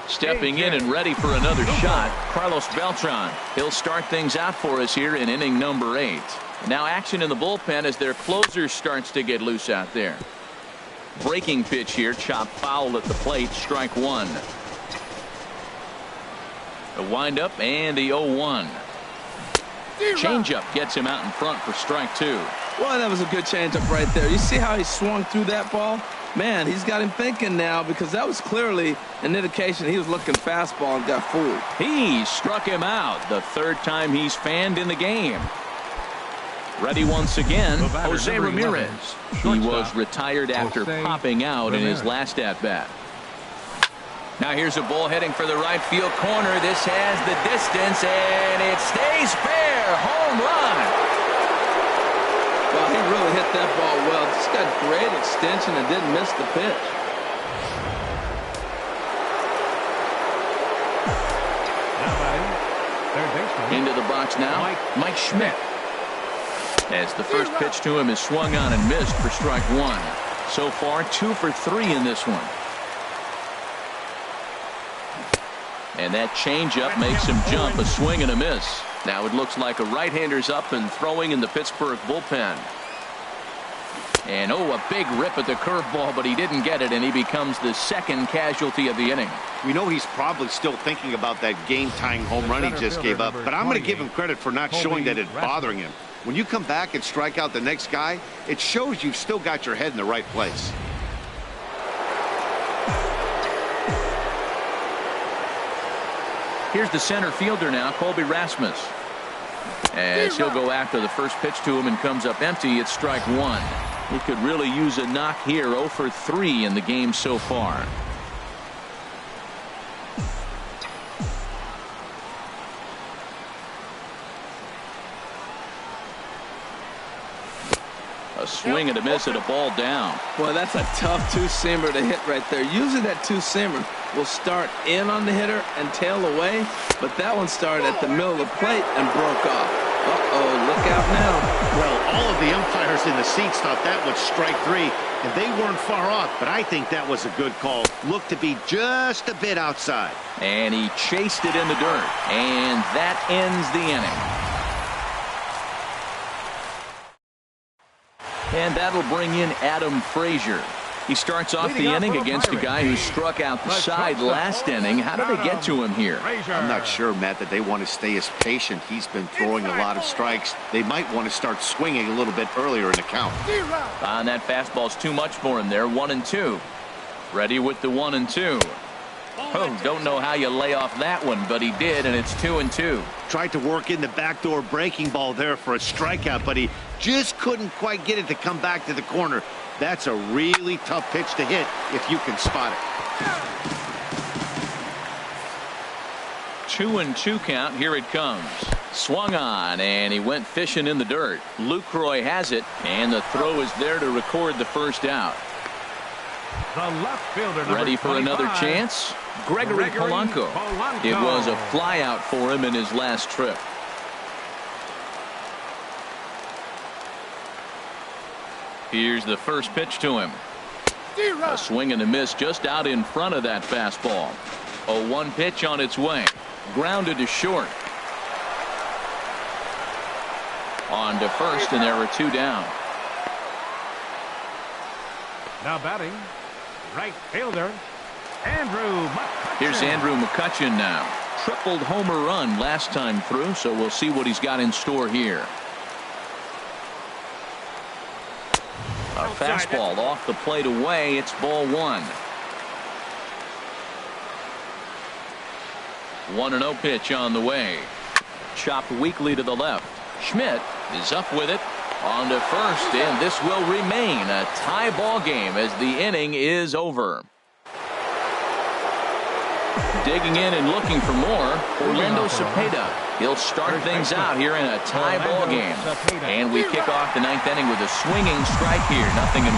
Speaker 1: Stepping in and ready for another shot, Carlos Beltran. He'll start things out for us here in inning number 8. Now action in the bullpen as their closer starts to get loose out there. Breaking pitch here, chopped foul at the plate, strike one. The windup and the 0-1. Changeup gets him out in front for strike two.
Speaker 4: Well, that was a good changeup right there. You see how he swung through that ball? Man, he's got him thinking now because that was clearly an indication he was looking fastball and got fooled.
Speaker 1: He struck him out the third time he's fanned in the game. Ready once again, Jose Ramirez. He was retired after popping out in his last at-bat. Now here's a ball heading for the right field corner. This has the distance, and it stays fair. Home run.
Speaker 4: Well, he really hit that ball well. Just got great extension and didn't miss the pitch.
Speaker 1: Into the box now, Mike Schmidt. As the first pitch to him is swung on and missed for strike one. So far, 2 for 3 in this one. And that changeup makes him jump, a swing and a miss. Now it looks like a right-hander's up and throwing in the Pittsburgh bullpen. And a big rip at the curveball, but he didn't get it, and he becomes the second casualty of the inning.
Speaker 3: We know he's probably still thinking about that game-tying home run he just gave up, but I'm going to give him credit for not showing that it's bothering him. When you come back and strike out the next guy, it shows you've still got your head in the right place.
Speaker 1: Here's the center fielder now, Colby Rasmus. As he'll go after the first pitch to him and comes up empty, it's strike one. He could really use a knock here. 0 for 3 in the game so far. A swing and a miss and a ball down.
Speaker 4: Boy, that's a tough two-seamer to hit right there. Usually that two-seamer will start in on the hitter and tail away, but that one started at the middle of the plate and broke off. Uh-oh, look out now.
Speaker 3: Well, all of the umpires in the seats thought that was strike 3, and they weren't far off, but I think that was a good call. Looked to be just a bit outside.
Speaker 1: And he chased it in the dirt, and that ends the inning. And that'll bring in Adam Frazier. He starts off the inning against a guy who struck out the side last inning. How did they get to him here?
Speaker 3: I'm not sure, Matt, that they want to stay as patient. He's been throwing a lot of strikes. They might want to start swinging a little bit earlier in the count.
Speaker 1: And that fastball's too much for him there. 1-2. Ready with the 1-2. Oh, don't know how you lay off that one, but he did, and it's 2-2.
Speaker 3: Tried to work in the backdoor breaking ball there for a strikeout, but he just couldn't quite get it to come back to the corner. That's a really tough pitch to hit if you can spot it.
Speaker 1: 2-2 count. Here it comes. Swung on, and he went fishing in the dirt. Lucroy has it, and the throw is there to record the first out.
Speaker 2: The left fielder,
Speaker 1: ready for another chance. Gregory Polanco. It was a fly out for him in his last trip. Here's the first pitch to him. A swing and a miss just out in front of that fastball. 0-1 pitch on its way. Grounded to short. On to first, and there are 2 down.
Speaker 2: Now batting, right fielder, Andrew McCutchen.
Speaker 1: Here's Andrew McCutchen now. Tripled homer run last time through, so we'll see what he's got in store here. A fastball off the plate away. It's ball 1. 1-0 pitch on the way. Chopped weakly to the left. Schmidt is up with it. On to first, and this will remain a tie ball game as the inning is over. Digging in and looking for more, Orlando Cepeda. He'll start things out here in a tie ball game. And we kick off the 9th inning with a swinging strike here, 0-1.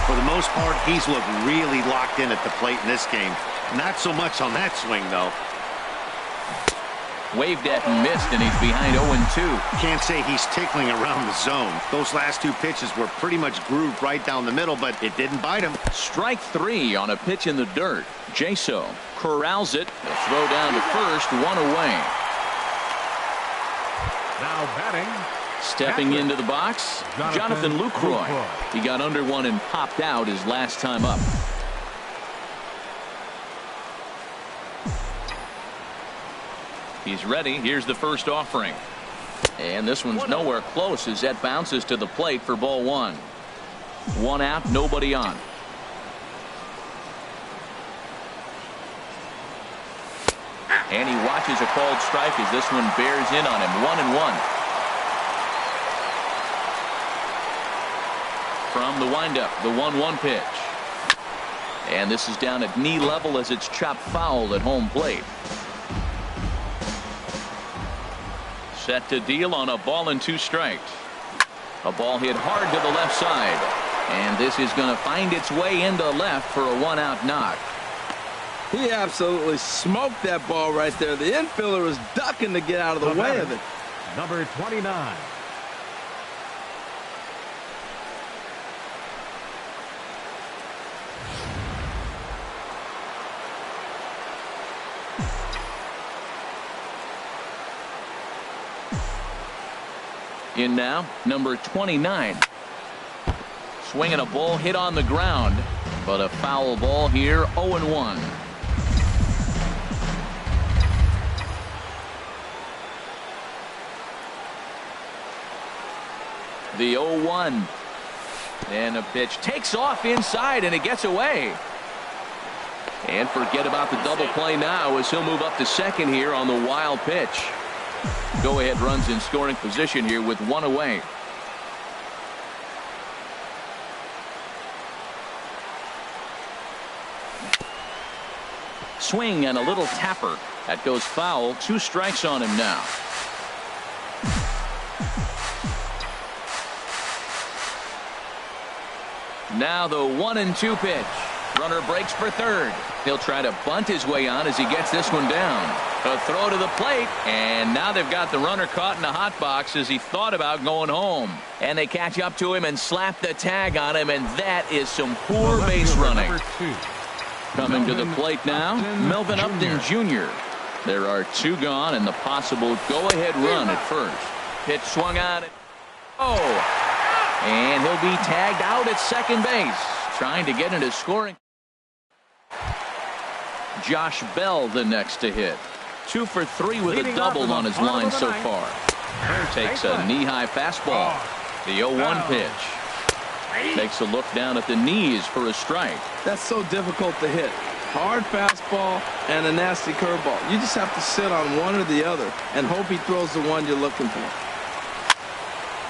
Speaker 3: For the most part, he's looked really locked in at the plate in this game. Not so much on that swing, though.
Speaker 1: Waved at and missed, and he's behind 0-2.
Speaker 3: Can't say he's tickling around the zone. Those last 2 pitches were pretty much grooved right down the middle, but it didn't bite him.
Speaker 1: Strike 3 on a pitch in the dirt. Jaso corrals it. The throw down to first, 1 away.
Speaker 2: Now batting.
Speaker 1: Stepping into the box, Jonathan Lucroy. He got under one and popped out his last time up. He's ready. Here's the first offering. And this one's nowhere close as that bounces to the plate for ball 1. 1 out, nobody on. And he watches a called strike as this one bears in on him. 1-1. From the windup, the 1-1 pitch. And this is down at knee level as it's chopped foul at home plate. Set to deal on a ball and 2 strikes. A ball hit hard to the left side. And this is going to find its way into left for a 1-out knock.
Speaker 4: He absolutely smoked that ball right there. The infielder was ducking to get out of the way of it.
Speaker 2: Number 29.
Speaker 1: In now, number 29. Swinging a ball hit on the ground, but a foul ball here, 0-1. The 0-1. And a pitch takes off inside, and it gets away. And forget about the double play now as he'll move up to second here on the wild pitch. Go-ahead runs in scoring position here with 1 away. Swing and a little tapper. That goes foul. 2 strikes on him now. Now the 1-2 pitch. Runner breaks for third. He'll try to bunt his way on as he gets this one down. A throw to the plate, and now they've got the runner caught in the hot box as he thought about going home. And they catch up to him and slap the tag on him, and that is some poor base running. Coming to the plate now, Melvin Upton Jr. There are 2 gone and the possible go-ahead run at first. Pitch swung on it. Oh, and he'll be tagged out at second base, trying to get into scoring. Josh Bell the next to hit. 2 for 3 with a double on his line so far. Takes a knee-high fastball. The 0-1 pitch. Takes a look down at the knees for a strike.
Speaker 4: That's so difficult to hit. Hard fastball and a nasty curveball. You just have to sit on one or the other and hope he throws the one you're looking for.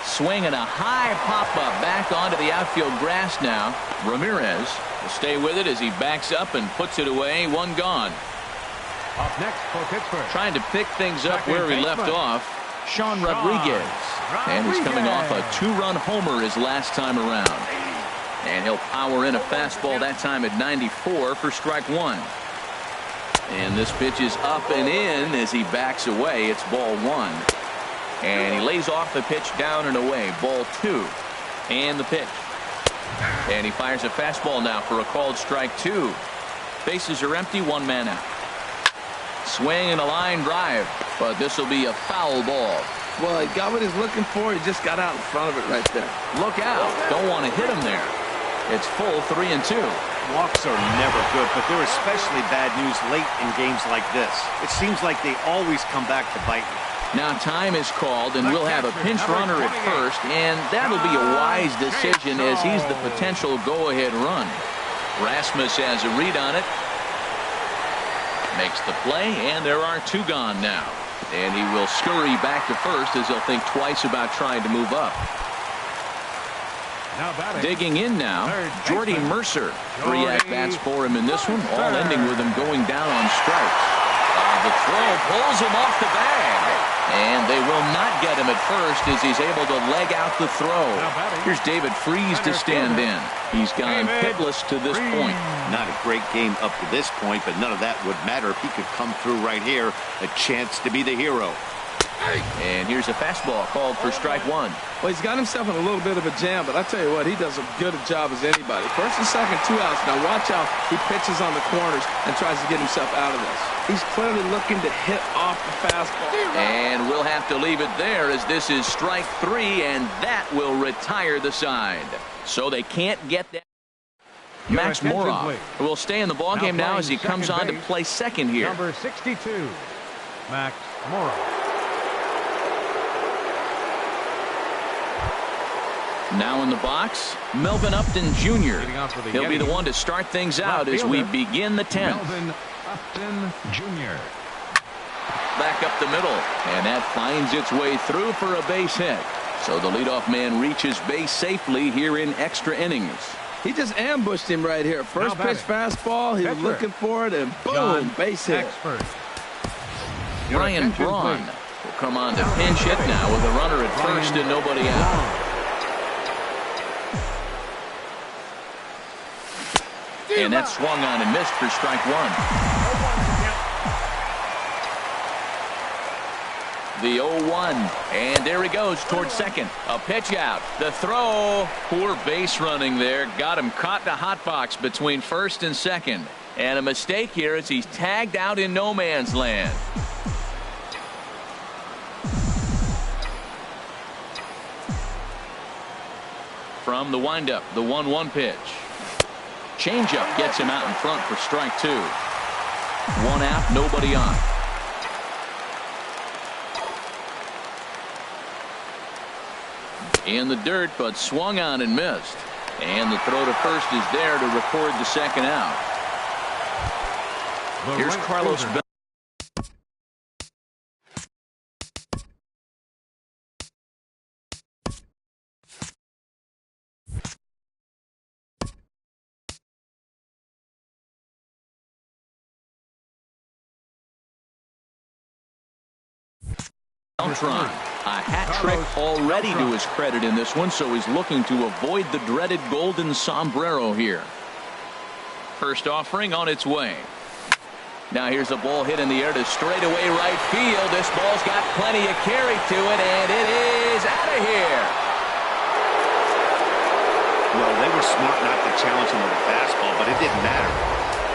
Speaker 1: Swing and a high pop-up back onto the outfield grass now. Ramirez will stay with it as he backs up and puts it away. 1 gone.
Speaker 2: Up next for Pittsburgh.
Speaker 1: Trying to pick things up where he left off, Sean Rodriguez. And he's coming off a 2-run homer his last time around. And he'll power in a fastball that time at 94 for strike 1. And this pitch is up and in as he backs away. It's ball 1. And he lays off the pitch down and away. Ball 2. And the pitch. And he fires a fastball now for a called strike 2. Bases are empty. 1 man out. Swing and a line drive, but this will be a foul ball.
Speaker 4: Well, he got what he's looking for. He just got out in front of it right there.
Speaker 1: Look out. Don't want to hit him there. It's full 3-2.
Speaker 3: Walks are never good, but they're especially bad news late in games like this. It seems like they always come back to bite you.
Speaker 1: Now time is called, and we'll have a pinch runner at first, and that'll be a wise decision as he's the potential go-ahead run. Rasmus has a read on it. Makes the play, and there are 2 gone now. And he will scurry back to first as he'll think twice about trying to move up. Digging in now, Jordy Mercer. 3 at-bats for him in this one, all ending with him going down on strikes. The throw pulls him off the bag. And they will not get him at first as he's able to leg out the throw. Here's David Freese to stand in. He's gone hitless to this point.
Speaker 3: Not a great game up to this point, but none of that would matter if he could come through right here. A chance to be the hero.
Speaker 1: And here's a fastball called for strike 1.
Speaker 4: Well, he's got himself in a little bit of a jam, but I tell you what, he does as good a job as anybody. First and second, 2 outs. Now watch how he pitches on the corners and tries to get himself out of this. He's clearly looking to hit off the fastball.
Speaker 1: And we'll have to leave it there as this is strike 3, and that will retire the side. So they can't get that. Max Moroff will stay in the ballgame now as he comes on to play second here.
Speaker 2: Number 62, Max Moroff.
Speaker 1: Now in the box, Melvin Upton Jr. He'll be the one to start things out as we begin the 10th.
Speaker 2: Melvin Upton Jr.
Speaker 1: Back up the middle, and that finds its way through for a base hit. So the leadoff man reaches base safely here in extra innings.
Speaker 4: He just ambushed him right here. First pitch fastball, he was looking for it, and boom, base hit.
Speaker 1: Brian Braun will come on to pinch hit now with a runner at first and nobody out. And that swung on and missed for strike 1. The 0-1, and there he goes towards second. A pitch out. The throw. Poor base running there. Got him caught in a hot box between first and second. And a mistake here as he's tagged out in no man's land. From the windup, the 1-1 pitch. Changeup gets him out in front for strike 2. 1 out, nobody on. In the dirt, but swung on and missed. And the throw to first is there to record the second out. Here's Carlos Beltran. A hat trick already to his credit in this one, so he's looking to avoid the dreaded golden sombrero here. First offering on its way. Now here's a ball hit in the air to straightaway right field. This ball's got plenty of carry to it, and it is out of here.
Speaker 3: Well, they were smart not to challenge him with a fastball, but it didn't matter.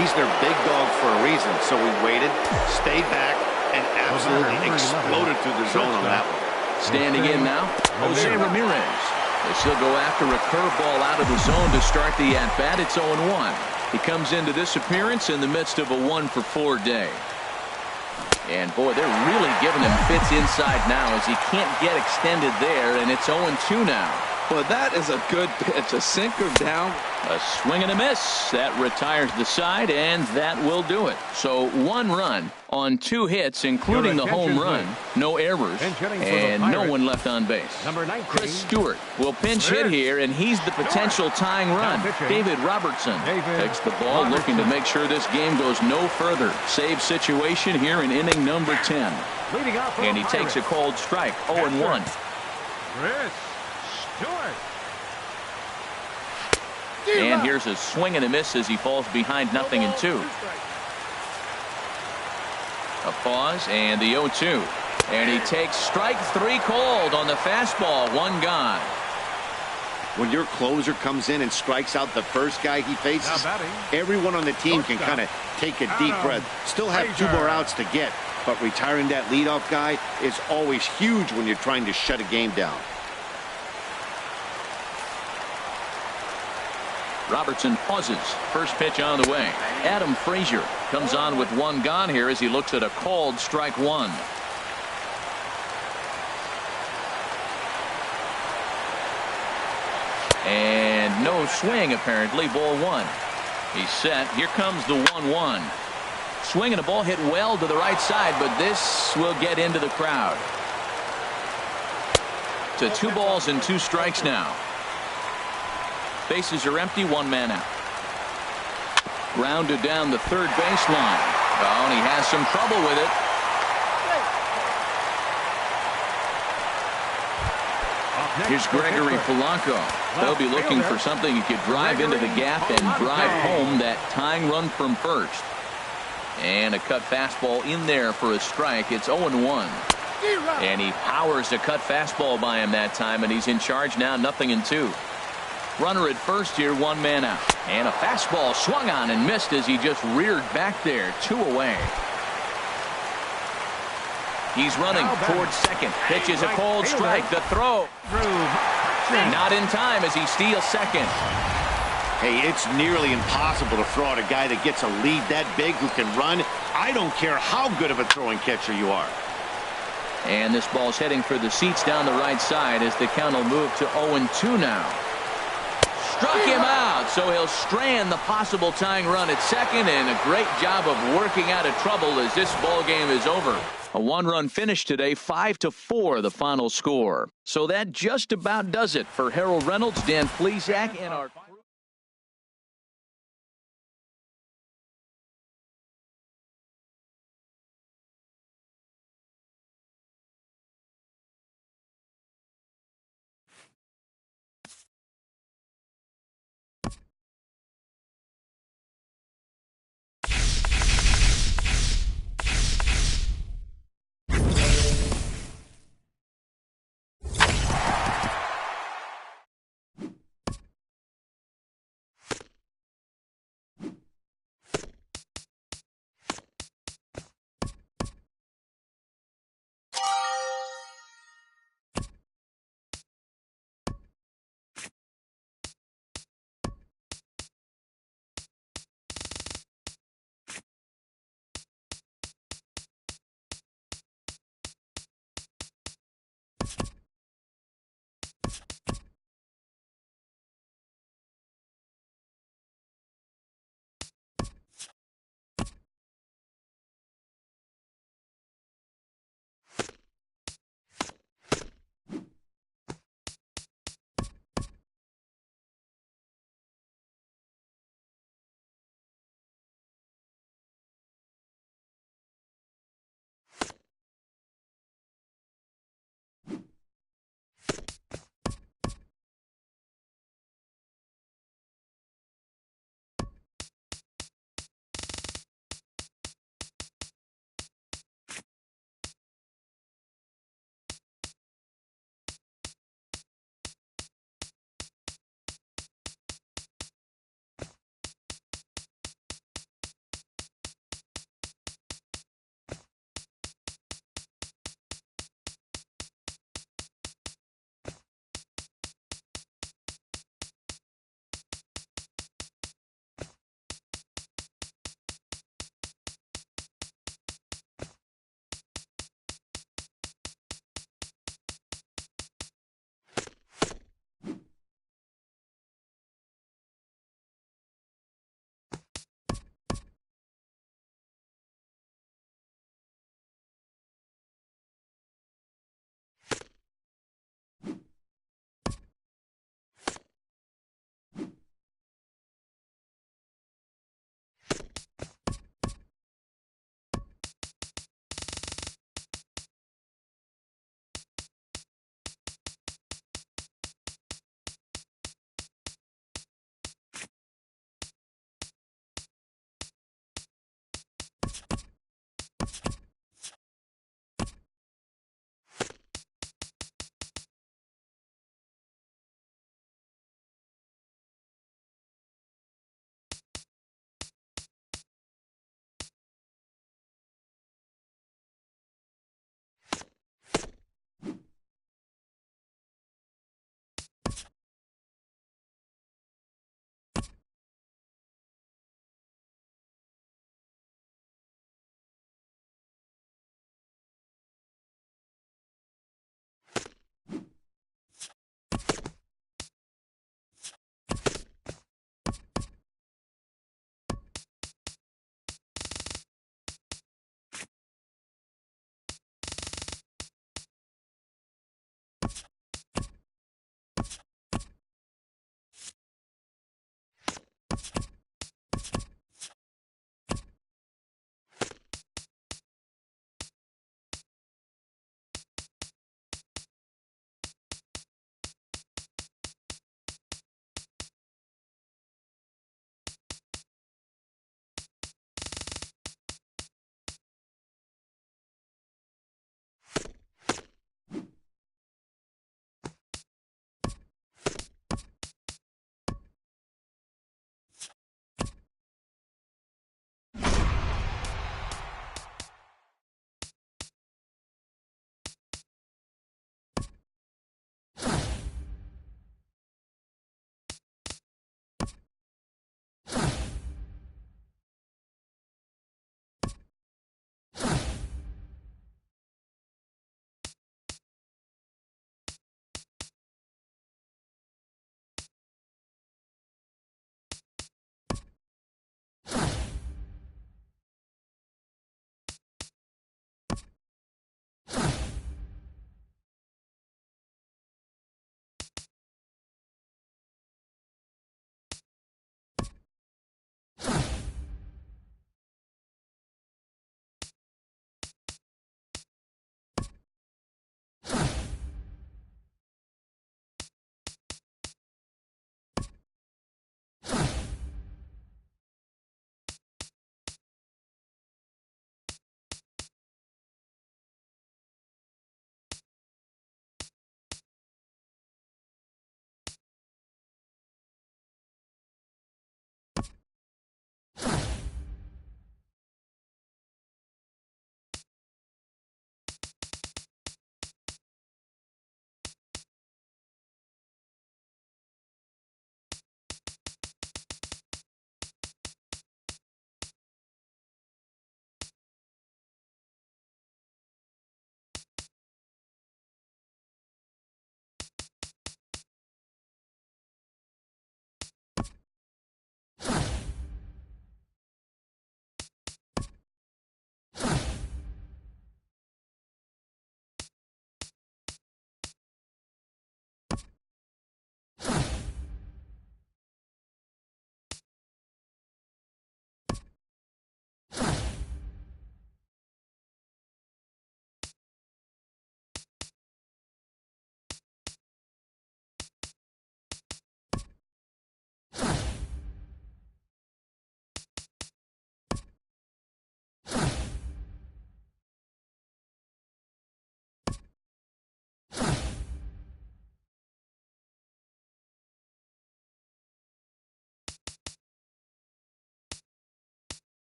Speaker 3: He's their big dog for a reason, so he waited, stayed back, and absolutely exploded through the zone on that one.
Speaker 1: Standing in now, Jose Ramirez. He'll go after a curveball out of the zone to start the at-bat. It's 0-1. He comes into this appearance in the midst of a 1-for-4 day. And boy, they're really giving him fits inside now as he can't get extended there, and it's 0-2 now.
Speaker 4: Well, that is a good pitch. A sinker down.
Speaker 1: A swing and a miss. That retires the side, and that will do it. So 1 run on 2 hits, including the home run. No errors, and no one left on base. Chris Stewart will pinch hit here, and he's the potential tying run. David Robertson takes the ball, looking to make sure this game goes no further. Save situation here in inning number 10. And he takes a cold strike, 0-1. And here's a swing and a miss as he falls behind 0-2. A pause and the 0-2. And he takes strike 3 cold on the fastball. 1 gone.
Speaker 3: When your closer comes in and strikes out the first guy he faces,
Speaker 2: Now batting,
Speaker 3: everyone on the team can
Speaker 2: shortstop,
Speaker 3: kind of take a deep
Speaker 2: Adam
Speaker 3: breath. Still have 2
Speaker 2: Frazier.
Speaker 3: more outs to get, but retiring that leadoff guy is always huge when you're trying to shut a game down.
Speaker 1: Robertson pauses. First pitch on the way. Adam Frazier comes on with 1 gone here as he looks at a called strike 1. And no swing apparently. Ball 1. He's set. Here comes the 1-1. Swing and a ball hit well to the right side, but this will get into the crowd. To 2 balls and 2 strikes now. Bases are empty, 1 man out. Grounded down the third baseline. Oh, and he has some trouble with it.
Speaker 2: Up next
Speaker 1: Here's
Speaker 2: for
Speaker 1: Gregory
Speaker 2: Pittsburgh.
Speaker 1: Polanco. They'll be looking for something he could drive into the gap and drive home that tying run from first. And a cut fastball in there for a strike. It's 0-1. And he powers a cut fastball by him that time, and he's in charge now, 0-2. Runner at first here, 1 man out. And a fastball swung on and missed as he just reared back there, 2 away. He's running towards second. Pitch is a cold strike. The throw. Not in time as he steals second.
Speaker 3: Hey, it's nearly impossible to throw at a guy that gets a lead that big who can run. I don't care how good of a throwing catcher you are.
Speaker 1: And this ball's heading for the seats down the right side as the count will move to 0-2 now. Struck him out, so he'll strand the possible tying run at second, and a great job of working out of trouble as this ball game is over. A 1-run finish today, 5-4 the final score. So that just about does it for Harold Reynolds, Dan Plesac, and our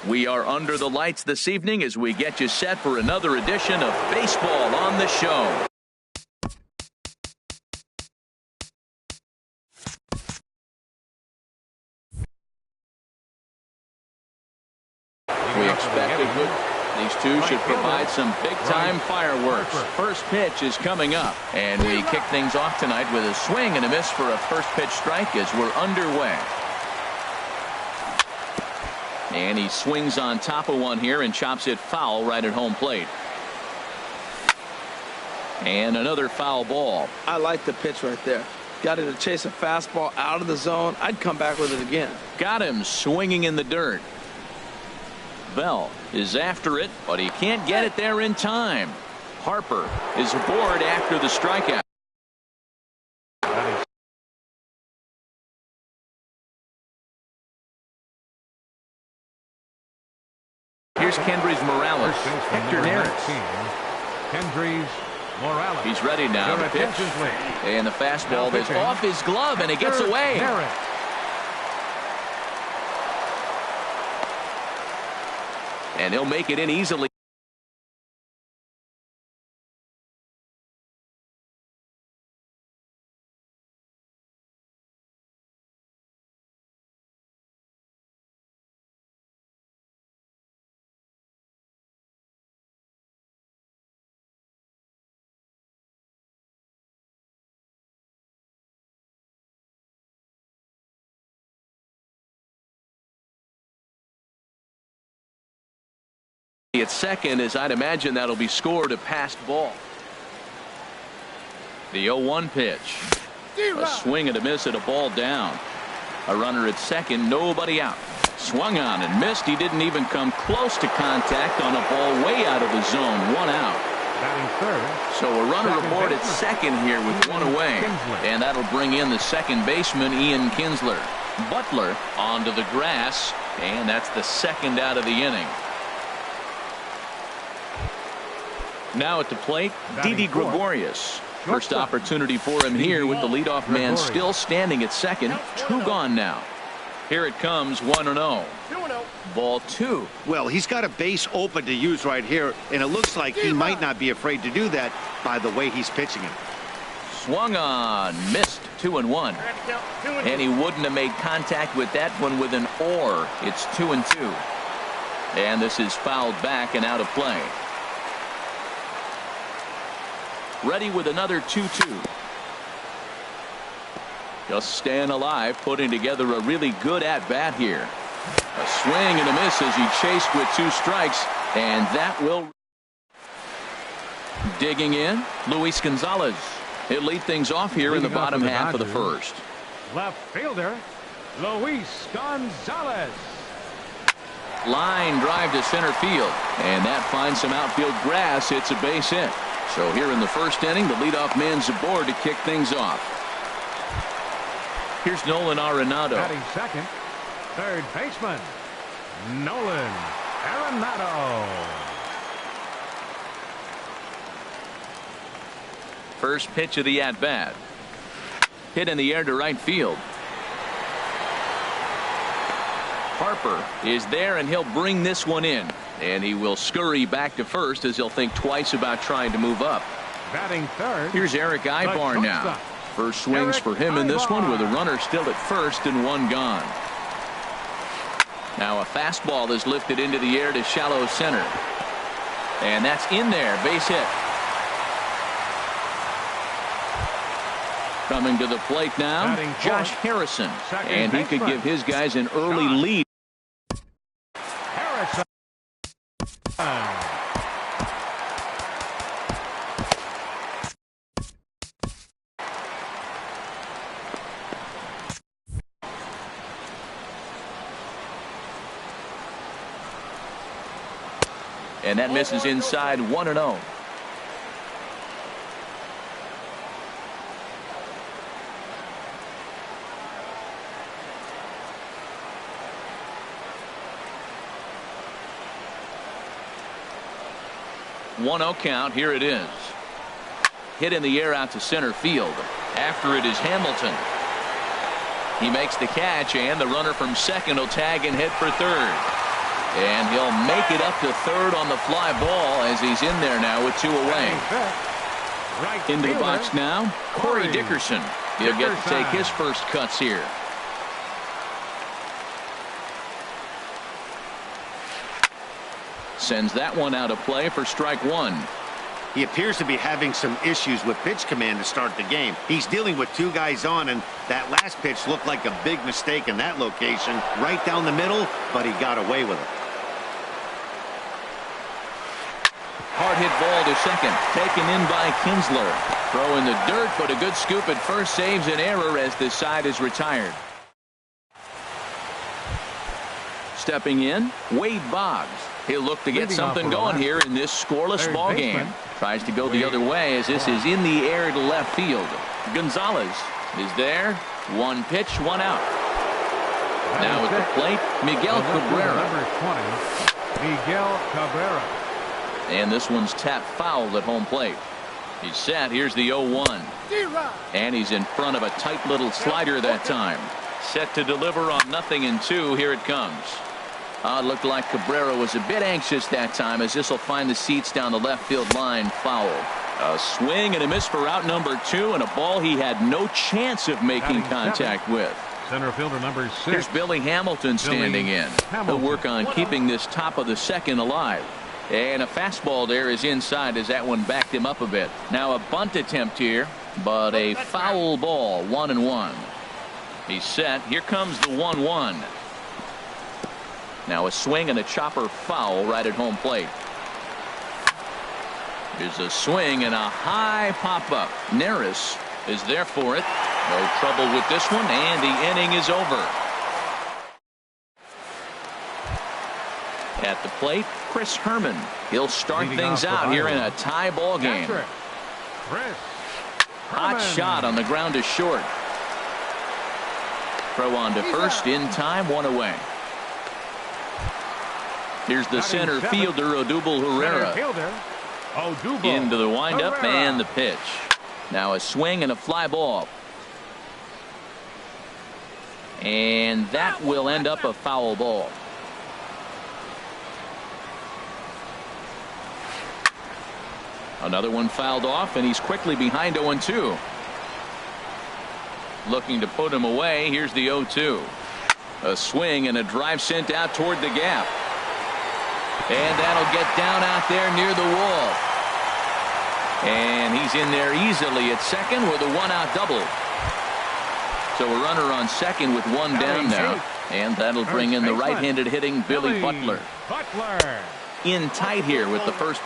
Speaker 1: We are under the lights this evening as we get you set for another edition of Baseball on the Show. We expect a good. These two should provide some big-time fireworks. First pitch is coming up, and we kick things off tonight with a swing and a miss for a first pitch strike as we're underway. And he swings on top of one here and chops it foul right at home plate. And another foul ball.
Speaker 4: I like the pitch right there. Got it to chase a fastball out of the zone. I'd come back with it again.
Speaker 1: Got him swinging in the dirt. Bell is after it, but he can't get it there in time. Harper is aboard after the strikeout. Here's Kendrys Morales. Hector Neris.
Speaker 2: Kendrys Morales.
Speaker 1: He's ready now to pitch. And the fastball is off his glove, and it gets away. And he'll make it in easily. At second, as I'd imagine that'll be scored a passed ball. The 0-1 pitch. A swing and a miss at a ball down. A runner at second, nobody out. Swung on and missed. He didn't even come close to contact on a ball way out of the zone. One out. So a runner aboard at second here with one away. And that'll bring in the second baseman, Ian Kinsler. Butler onto the grass, and that's the second out of the inning. Now at the plate, Didi Gregorius. First opportunity for him here with the leadoff man still standing at second. Two gone now. Here it comes, 1-0. Ball two.
Speaker 3: Well, he's got a base open to use right here, and it looks like he might not be afraid to do that by the way he's pitching it.
Speaker 1: Swung on, missed, 2-1. And he wouldn't have made contact with that one with an or. It's 2-2. And this is fouled back and out of play. Ready with another 2-2. Just staying alive, putting together a really good at-bat here. A swing and a miss as he chased with two strikes, and that will. Digging in, Luis Gonzalez. He'll lead things off here in the bottom half of the first.
Speaker 2: Left fielder, Luis Gonzalez.
Speaker 1: Line drive to center field, and that finds some outfield grass. It's a base hit. So here in the first inning, the leadoff man's aboard to kick things off. Here's Nolan Arenado.
Speaker 2: Batting second, third baseman, Nolan Arenado.
Speaker 1: First pitch of the at-bat. Hit in the air to right field. Harper is there, and he'll bring this one in. And he will scurry back to first as he'll think twice about trying to move up.
Speaker 2: Batting third.
Speaker 1: Here's Eric Ibar now. First swings for him in this one with a runner still at first and one gone. Now a fastball is lifted into the air to shallow center. And that's in there. Base hit. Coming to the plate now, Josh Harrison. And he could give his guys an early lead.
Speaker 2: Harrison.
Speaker 1: And that misses inside, 1-0. One-0 count. Here it is. Hit in the air out to center field. After it is Hamilton. He makes the catch, and the runner from second will tag and head for third. And he'll make it up to third on the fly ball as he's in there now with 2 away.
Speaker 2: Right
Speaker 1: Into the
Speaker 2: fielder,
Speaker 1: box now, Corey Dickerson. He'll get to take his first cuts here. Sends that one out of play for strike 1.
Speaker 3: He appears to be having some issues with pitch command to start the game. He's dealing with 2 guys on, and that last pitch looked like a big mistake in that location. Right down the middle, but he got away with it.
Speaker 1: Hard hit ball to second. Taken in by Kinsler. Throw in the dirt, but a good scoop at first saves an error as the side is retired. Stepping in, Wade Boggs. He'll look to get something going here in this scoreless ball game. Tries to go the other way as this is in the air to left field. Gonzalez is there. 1 pitch, 1 out. Now at the plate, Miguel Cabrera.
Speaker 2: Number 20, Miguel Cabrera.
Speaker 1: And this one's tapped foul at home plate. He's set. Here's the 0-1. And he's in front of a tight little slider that time. Set to deliver on 0-2. Here it comes. It looked like Cabrera was a bit anxious that time as this will find the seats down the left field line. Foul. A swing and a miss for out number 2, and a ball he had no chance of making contact with.
Speaker 2: Center fielder number 6.
Speaker 1: Here's Billy Hamilton standing in. He'll work on keeping this top of the second alive. And a fastball there is inside as that one backed him up a bit. Now a bunt attempt here, but a foul ball. 1-1. He's set. Here comes the 1-1. Now a swing and a chopper foul right at home plate. Here's a swing and a high pop-up. Neris is there for it. No trouble with this one, and the inning is over. At the plate, Chris Herman. He'll start things out here in a tie ball game. Hot shot on the ground to short. Throw on to first in time, 1 away. Here's the center fielder, Odubel Herrera. Into the windup and the pitch. Now a swing and a fly ball. And that will end up a foul ball. Another one fouled off, and he's quickly behind 0-2. Looking to put him away. Here's the 0-2. A swing and a drive sent out toward the gap. And that'll get down out there near the wall. And he's in there easily at second with a 1-out double. So a runner on second with 1 down now. And that'll bring in the right-handed hitting Billy Butler. In tight here with the first.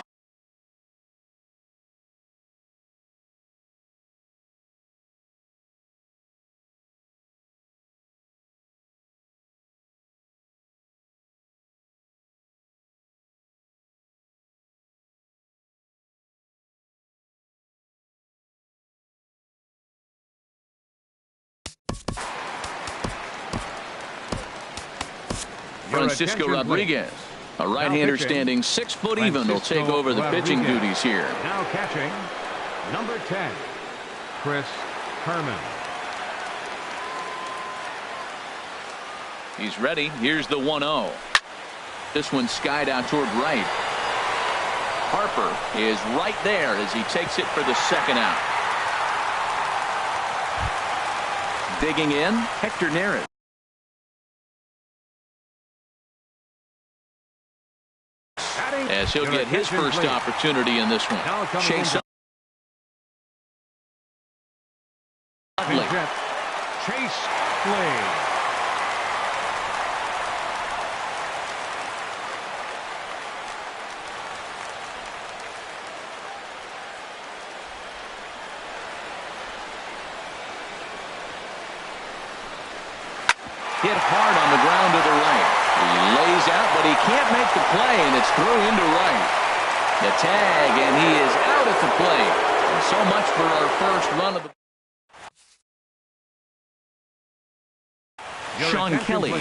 Speaker 1: Francisco Rodriguez, a right-hander standing 6 foot even, will take over the pitching duties here.
Speaker 2: Now catching, number 10, Chris Herman.
Speaker 1: He's ready. Here's the 1-0. This one skied out toward right. Harper is right there as he takes it for the 2nd out. Digging in, Hector Neris. As he'll get his first opportunity in this one. Chase
Speaker 2: Lee.
Speaker 1: hit hard on the ground to the right. He lays out, but he can't make the play, and it's thrown into right. The tag, and he is out at the plate. And so much for our first run of the. Sean Kelly.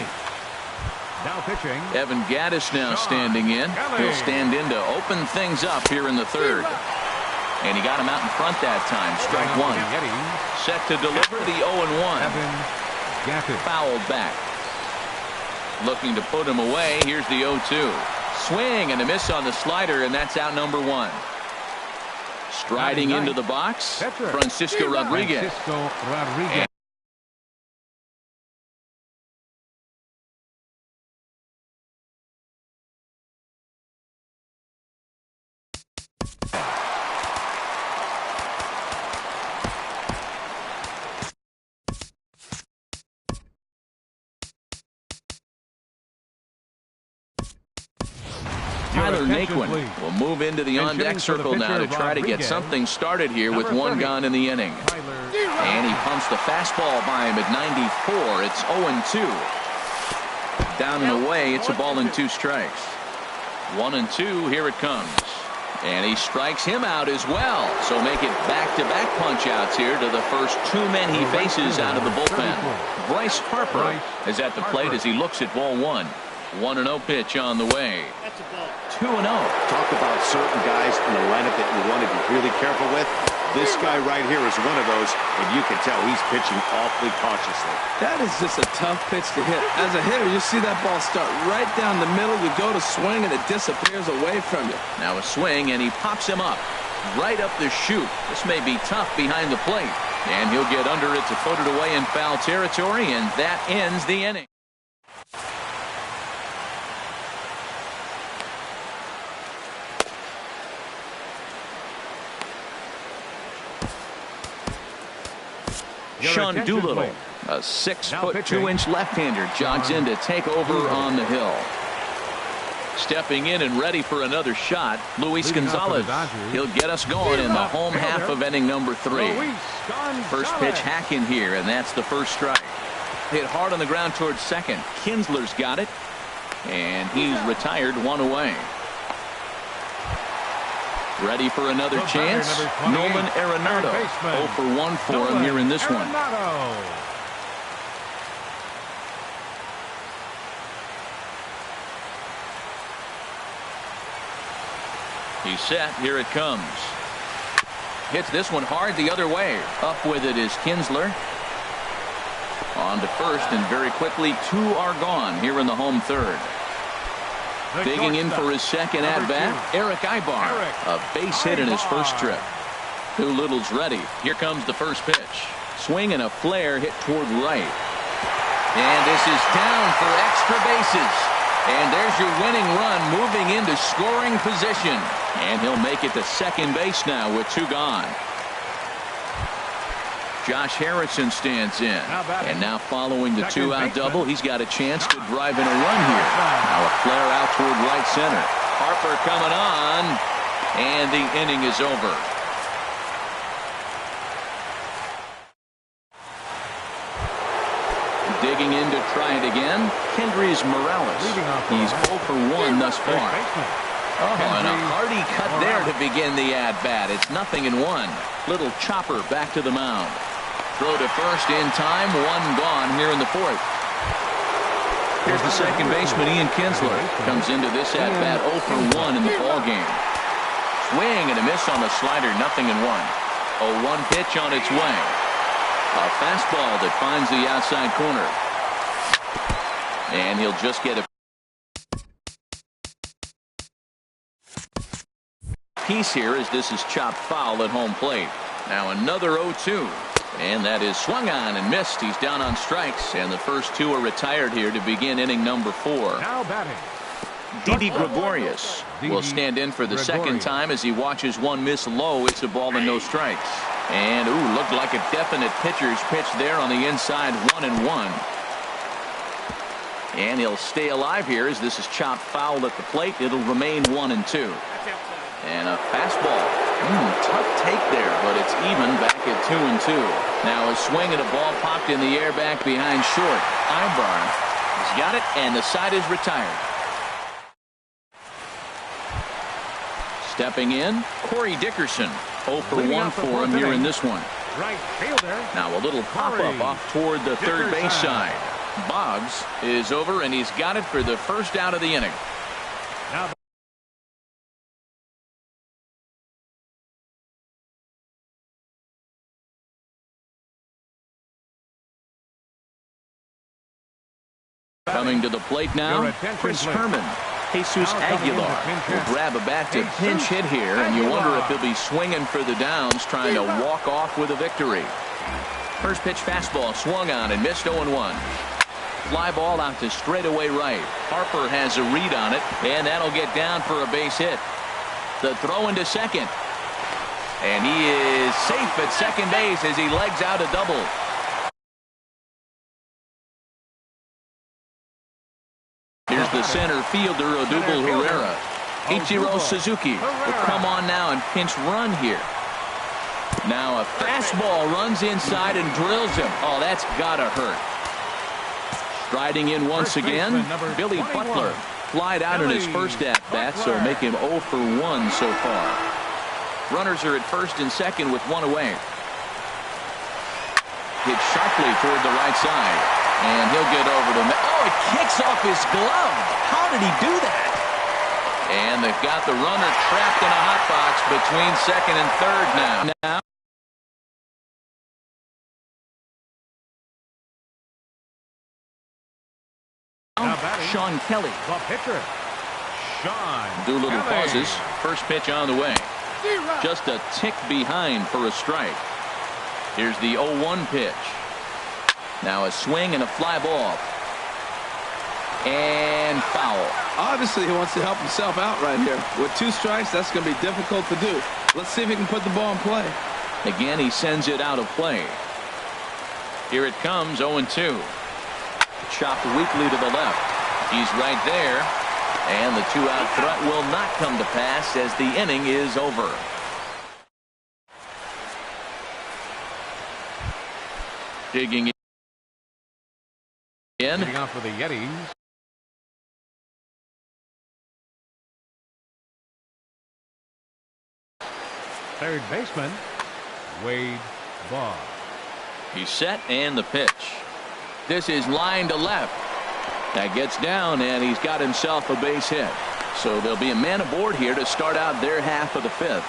Speaker 2: Now pitching.
Speaker 1: Evan Gaddis now standing in. He'll stand in to open things up here in the 3rd. And he got him out in front that time. Strike 1. Set to deliver the 0-1. Fouled back. Looking to put him away. Here's the 0-2. Swing and a miss on the slider, and that's out number 1. Striding into the box, Francisco Rodriguez. Tyler Naquin will move into the on-deck circle now to try to get something started here with 1 gone in the inning. And he pumps the fastball by him at 94. It's 0-2. Down and away, it's a ball and 2 strikes. 1-2, here it comes. And he strikes him out as well. So make it back-to-back punch-outs here to the first 2 men he faces out of the bullpen. Bryce Harper is at the plate as he looks at ball 1. 1-0 pitch on the way. 2-0.
Speaker 3: Talk about certain guys in the lineup that you want to be really careful with. This guy right here is one of those, and you can tell he's pitching awfully cautiously.
Speaker 4: That is just a tough pitch to hit. As a hitter, you see that ball start right down the middle. You go to swing, and it disappears away from you.
Speaker 1: Now a swing, and he pops him up. Right up the chute. This may be tough behind the plate. And he'll get under it to put it away in foul territory, and that ends the inning. Sean Doolittle, a 6'2" left-hander, jogs in to take over on the hill. Stepping in and ready for another shot, Luis Gonzalez. He'll get us going in the home half of inning number 3. First pitch hack in here, and that's the first strike. Hit hard on the ground towards second. Kinsler's got it, and he's retired 1 away. Ready for another chance. Nolan Arenado. 0 for 1 for him here in this one. He's set. Here it comes. Hits this one hard the other way. Up with it is Kinsler. On to first, and very quickly 2 are gone here in the home 3rd. Digging in for his second at-bat, Eric Ibar. A base hit in his first trip. Doolittle's ready. Here comes the first pitch. Swing and a flare hit toward right. And this is down for extra bases. And there's your winning run moving into scoring position. And he'll make it to second base now with 2 gone. Josh Harrison stands in. And now following the 2-out double, he's got a chance to drive in a run here. Now a flare out toward right center. Harper coming on. And the inning is over. Digging in to try it again, Kendrys Morales. He's 0 for 1 thus far. And a hearty cut there to begin the at-bat. It's 0-1. Little chopper back to the mound. Throw to first in time. 1 gone here in the 4th. Here's the second baseman, Ian Kinsler. Comes into this at-bat 0 for 1 in the ballgame. Swing and a miss on the slider. 0-1. A 1 pitch on its way. A fastball that finds the outside corner. And he'll just get a piece here as this is chopped foul at home plate. Now another 0-2. And that is swung on and missed. He's down on strikes, and the first 2 are retired here to begin inning number 4.
Speaker 2: Now batting.
Speaker 1: Didi Gregorius will stand in for the second time as he watches 1 miss low. It's a ball and no strikes. And looked like a definite pitcher's pitch there on the inside. 1-1. And he'll stay alive here as this is chopped foul at the plate. It'll remain 1-2. And a fastball. Tough take there, but it's even back at 2-2. Now a swing and a ball popped in the air back behind short. Ibar has got it, and the side is retired. Stepping in, Corey Dickerson. 0 for 1 for him here in this one.
Speaker 2: Right fielder.
Speaker 1: Now a little pop-up off toward the third base side. Boggs is over, and he's got it for the first out of the inning. Coming to the plate now, Chris Herman. Jesus Aguilar will grab a bat to pinch hit here, and you wonder if he'll be swinging for the downs, trying to walk off with a victory. First pitch fastball swung on and missed 0-1. Fly ball out to straightaway right. Harper has a read on it, and that'll get down for a base hit. The throw into second. And he is safe at second base as he legs out a double. Here's the center fielder, Odubel Herrera. Ichiro Suzuki will come on now and pinch run here. Now a fastball runs inside and drills him. Oh, that's gotta hurt. Striding in once again, Billy Butler. Flied out in his first at-bat, so make him 0 for 1 so far. Runners are at first and second with one away. Hit sharply toward the right side. And he'll get over to... Oh, it kicks off his glove. How did he do that? And they've got the runner trapped in a hot box between second and third now. Sean Kelly.
Speaker 2: The pitcher, Sean
Speaker 1: Doolittle
Speaker 2: Kelly.
Speaker 1: pauses. First pitch on the way. Just a tick behind for a strike. Here's the 0-1 pitch. Now a swing and a fly ball. And foul.
Speaker 4: Obviously, he wants to help himself out right here. With 2 strikes, that's going to be difficult to do. Let's see if he can put the ball in play.
Speaker 1: Again, he sends it out of play. Here it comes, 0-2. Chopped weakly to the left. He's right there. And the 2-out threat will not come to pass as the inning is over. Digging in.
Speaker 2: Leading off for the Yetis. Third baseman, Wade Boggs.
Speaker 1: He's set and the pitch. This is line to left. That gets down and he's got himself a base hit. So there'll be a man aboard here to start out their half of the 5th.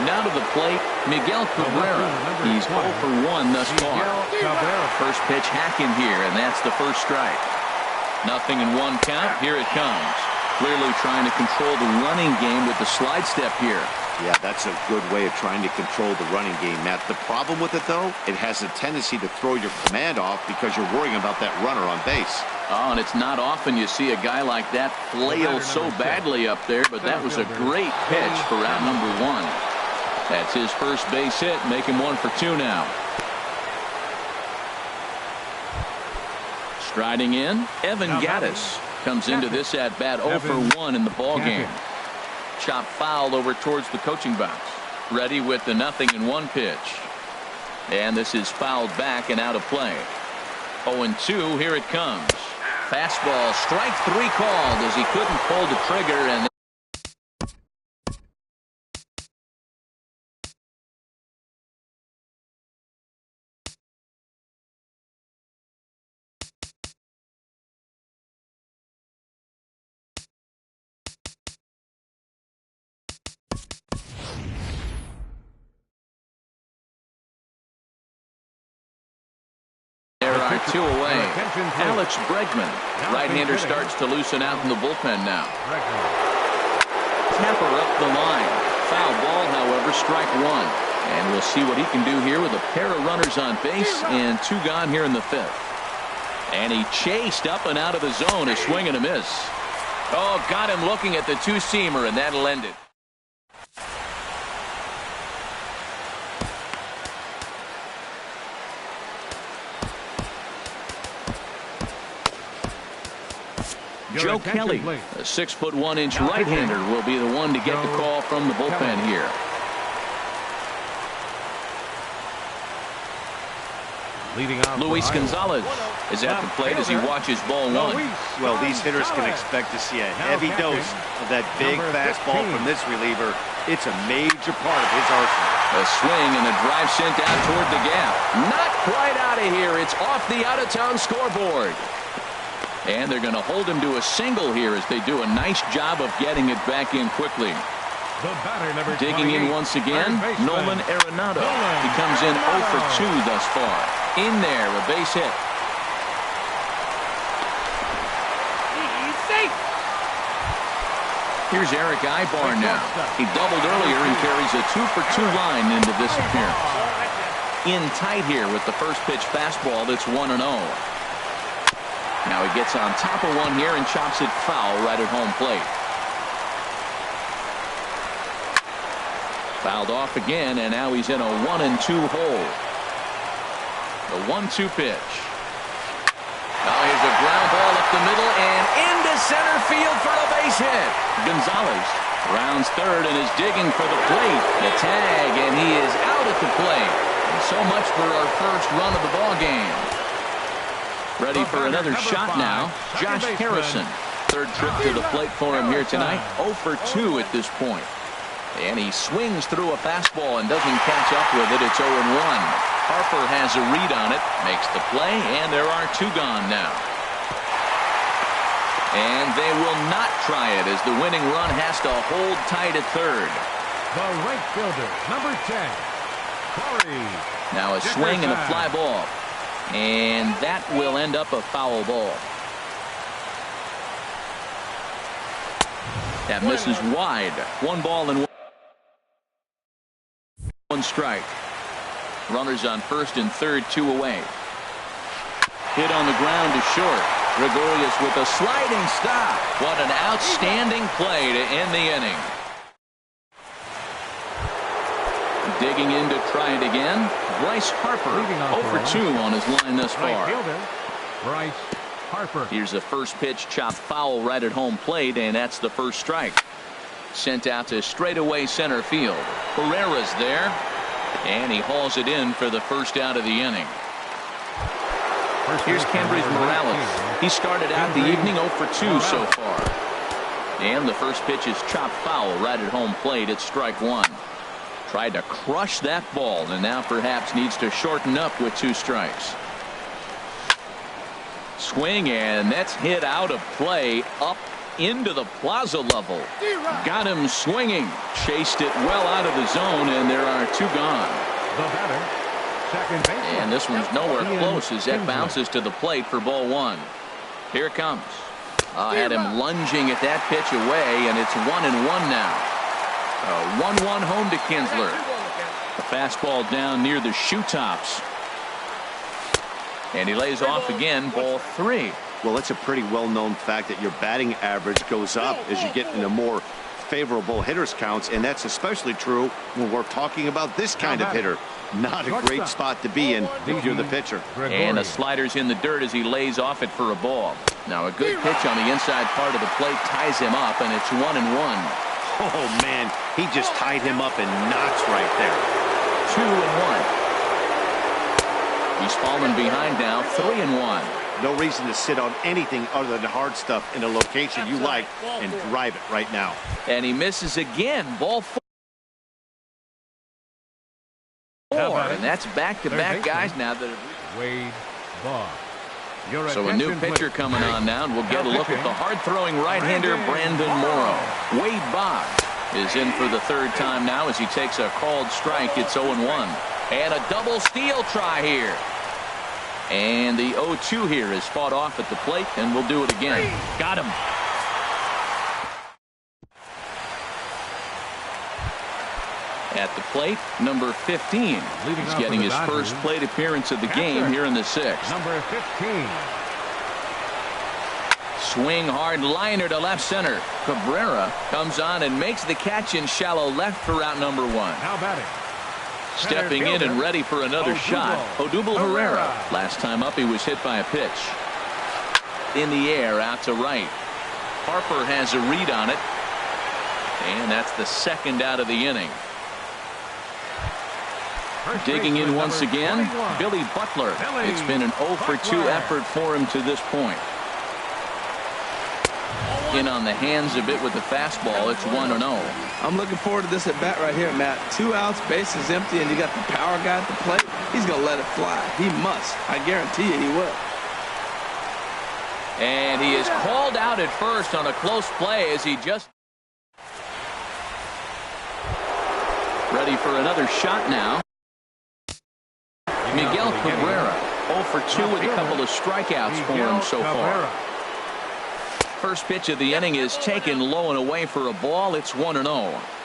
Speaker 1: Now to the plate, Miguel Cabrera. He's 0 for 1 thus far. First pitch hacking here, and that's the first strike. Nothing in 1 count. Here it comes. Clearly trying to control the running game with the slide step here.
Speaker 3: Yeah, that's a good way of trying to control the running game, Matt. The problem with it, though, it has a tendency to throw your command off because you're worrying about that runner on base.
Speaker 1: Oh, and it's not often you see a guy like that flail so badly up there, but that was a great pitch for out number 1. That's his first base hit, make him 1 for 2 now. Striding in, Evan Gattis comes into this at bat 0 for 1 in the ball game. Chop foul over towards the coaching box. Ready with the 0-1 pitch. And this is fouled back and out of play. 0-2, here it comes. Fastball, strike 3 called as he couldn't pull the trigger, and are 2 away. Alex Bregman, right-hander, starts to loosen out in the bullpen now. Tapper up the line. Foul ball, however, strike 1. And we'll see what he can do here with a pair of runners on base and 2 gone here in the 5th. And he chased up and out of the zone, a swing and a miss. Oh, got him looking at the 2-seamer, and that'll end it. Joe Kelly, a 6'1" right-hander, will be the one to get the call from the bullpen here. Luis Gonzalez is at the plate as he watches ball 1.
Speaker 3: Well, these hitters can expect to see a heavy dose of that big fastball from this reliever. It's a major part of his arsenal.
Speaker 1: A swing and a drive sent out toward the gap. Not quite out of here. It's off the out-of-town scoreboard. And they're going to hold him to a single here as they do a nice job of getting it back in quickly. Digging in once again, Nolan Arenado. He comes in 0 for 2 thus far. In there, a base hit. Here's Eric Ibar now. He doubled earlier and carries a 2-for-2 line into this appearance. In tight here with the first pitch fastball that's 1-0. Now he gets on top of one here and chops it foul right at home plate. Fouled off again, and now he's in a 1-2 hole. The 1-2 pitch. Now here's a ground ball up the middle and into center field for a base hit. Gonzalez rounds third and is digging for the plate. The tag, and he is out at the plate. And so much for our first run of the ball game. Ready for another shot now. Josh Harrison. Third trip to the plate for him here tonight. 0 for 2 at this point. And he swings through a fastball and doesn't catch up with it. It's 0-1. Harper has a read on it, makes the play, and there are 2 gone now. And they will not try it as the winning run has to hold tight at third.
Speaker 2: The right fielder, number 10, Corey.
Speaker 1: Now a swing and a fly ball. And that will end up a foul ball. That misses wide. 1 ball and 1 strike. Runners on first and third, 2 away. Hit on the ground to short. Gregorius with a sliding stop. What an outstanding play to end the inning. Digging in to try it again. Bryce Harper 0 for 2 on his line thus far.
Speaker 2: Bryce Harper.
Speaker 1: Here's the first pitch chopped foul right at home plate, and that's the first strike. Sent out to straightaway center field. Herrera's there. And he hauls it in for the first out of the inning. Here's Kendrys Morales. He started out the evening 0 for 2 so far. And the first pitch is chopped foul right at home plate. It's strike 1. Tried to crush that ball and now perhaps needs to shorten up with 2 strikes. Swing, and that's hit out of play up into the plaza level. Got him swinging. Chased it well out of the zone, and there are 2 gone.
Speaker 2: The batter, second baseman.
Speaker 1: And this one's nowhere close as that bounces to the plate for ball 1. Here it comes. Had him lunging at that pitch away, and it's 1-1 now. A 1-1 home to Kinsler. The fastball down near the shoe tops. And he lays off again, ball 3.
Speaker 3: Well, it's a pretty well-known fact that your batting average goes up as you get into more favorable hitters counts, and that's especially true when we're talking about this kind of hitter. Not a great spot to be in if you're the pitcher.
Speaker 1: And a slider's in the dirt as he lays off it for a ball. Now a good pitch on the inside part of the plate ties him up, and it's 1-1.
Speaker 3: Oh, man, he just tied him up in knots right there.
Speaker 1: 2-1. He's fallen behind now, 3-1.
Speaker 3: No reason to sit on anything other than hard stuff in a location you like and drive it right now.
Speaker 1: And he misses again. Ball 4. And that's back-to-back guys now that have...
Speaker 2: Wade Ball.
Speaker 1: So a new pitcher coming on now, and we'll get a look at the hard-throwing right-hander Brandon Morrow. Wade Boggs is in for the 3rd time now as he takes a called strike. It's 0-1. And a double steal try here. And the 0-2 here is fought off at the plate, and we'll do it again. Got him. At the plate, number 15. He's getting his first plate appearance of the game here in the 6th.
Speaker 2: Number 15.
Speaker 1: Swing hard liner to left center. Cabrera comes on and makes the catch in shallow left for out number 1.
Speaker 2: Now batting.
Speaker 1: Stepping in and ready for another shot. Odubel Herrera. Last time up he was hit by a pitch. In the air out to right. Harper has a read on it. And that's the 2nd out of the inning. Digging in once again, Billy Butler. It's been an 0 for 2 effort for him to this point. In on the hands a bit with the fastball. It's 1-0.
Speaker 4: I'm looking forward to this at bat right here, Matt. 2 outs, bases empty, and you got the power guy at the plate. He's going to let it fly. He must. I guarantee you he will.
Speaker 1: And he is called out at first on a close play as he just... Ready for another shot now. Miguel Cabrera, 0 for 2 with a couple of strikeouts for him so far. First pitch of the inning is taken low and away for a ball. It's 1-0.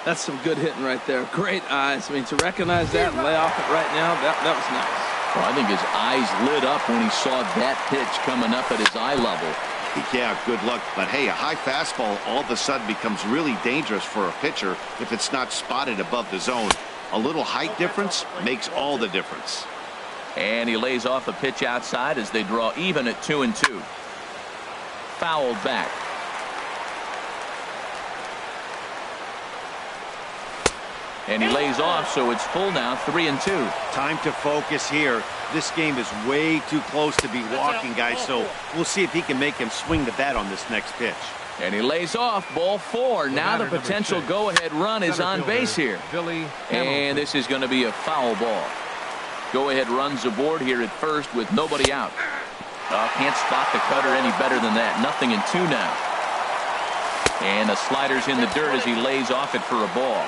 Speaker 4: That's some good hitting right there. Great eyes. I mean, to recognize that and lay off it right now, that was nice.
Speaker 1: Well, I think his eyes lit up when he saw that pitch coming up at his eye level.
Speaker 3: Yeah, good luck. But, hey, a high fastball all of a sudden becomes really dangerous for a pitcher if it's not spotted above the zone. A little height difference makes all the difference.
Speaker 1: And he lays off a pitch outside as they draw even at 2-2. Fouled back. And he lays off, so it's full now, 3-2.
Speaker 3: Time to focus here. This game is way too close to be walking, guys, so we'll see if he can make him swing the bat on this next pitch.
Speaker 1: And he lays off, ball 4. Now the potential go-ahead run is on base here. And this is going to be a foul ball. Go-ahead runs aboard here at first with nobody out. Can't spot the cutter any better than that. 0-2 now. And the slider's in the dirt as he lays off it for a ball.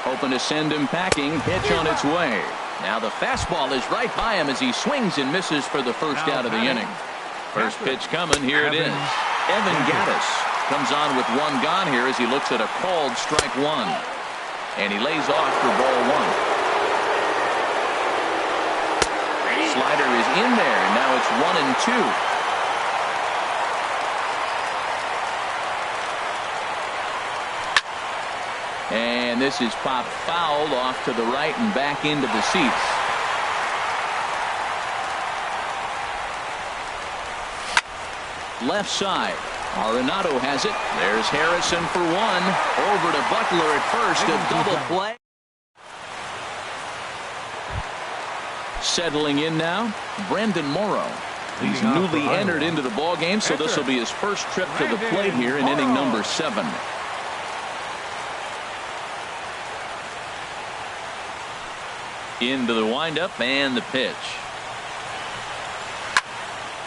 Speaker 1: Hoping to send him packing. Pitch on its way. Now the fastball is right by him as he swings and misses for the first out of the inning. First pitch coming. Here it is. Evan Gattis comes on with one gone here as he looks at a called strike 1. And he lays off for ball 1. Slider is in there. Now it's 1-2. And this is popped fouled off to the right and back into the seats. Left side. Arenado has it. There's Harrison for 1. Over to Butler at first. A double play. Settling in now, Brandon Morrow. He's newly entered into the ball game, so this will be his first trip to the plate here in inning number 7. Into the windup and the pitch.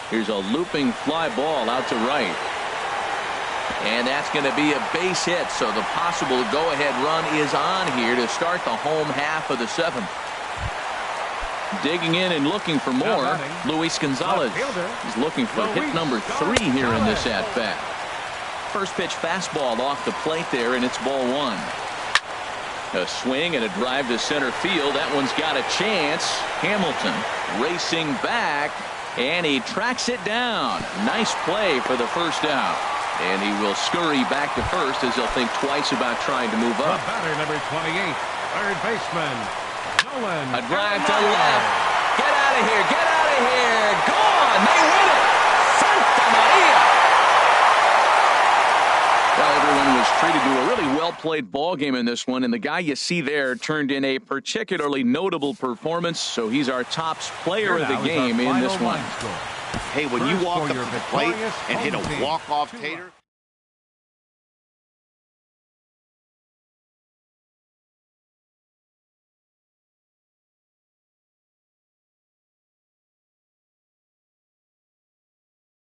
Speaker 1: Here's a looping fly ball out to right. And that's going to be a base hit, so the possible go-ahead run is on here to start the home half of the 7th. Digging in and looking for more, Luis Gonzalez. He's looking for hit number 3 here in this at-bat. First pitch fastball off the plate there, and it's ball 1. A swing and a drive to center field. That one's got a chance. Hamilton racing back, and he tracks it down. Nice play for the first out. And he will scurry back to first as he'll think twice about trying to move up.
Speaker 2: The batter, number 28, third baseman.
Speaker 1: A drive to left. Get out of here. Get out of here. Gone. They win it. Santa Maria. Well, everyone was treated to a really well-played ball game in this one, and the guy you see there turned in a particularly notable performance, so he's our top player of the game in this one.
Speaker 3: Hey, when you walk up to the plate and hit a walk-off tater.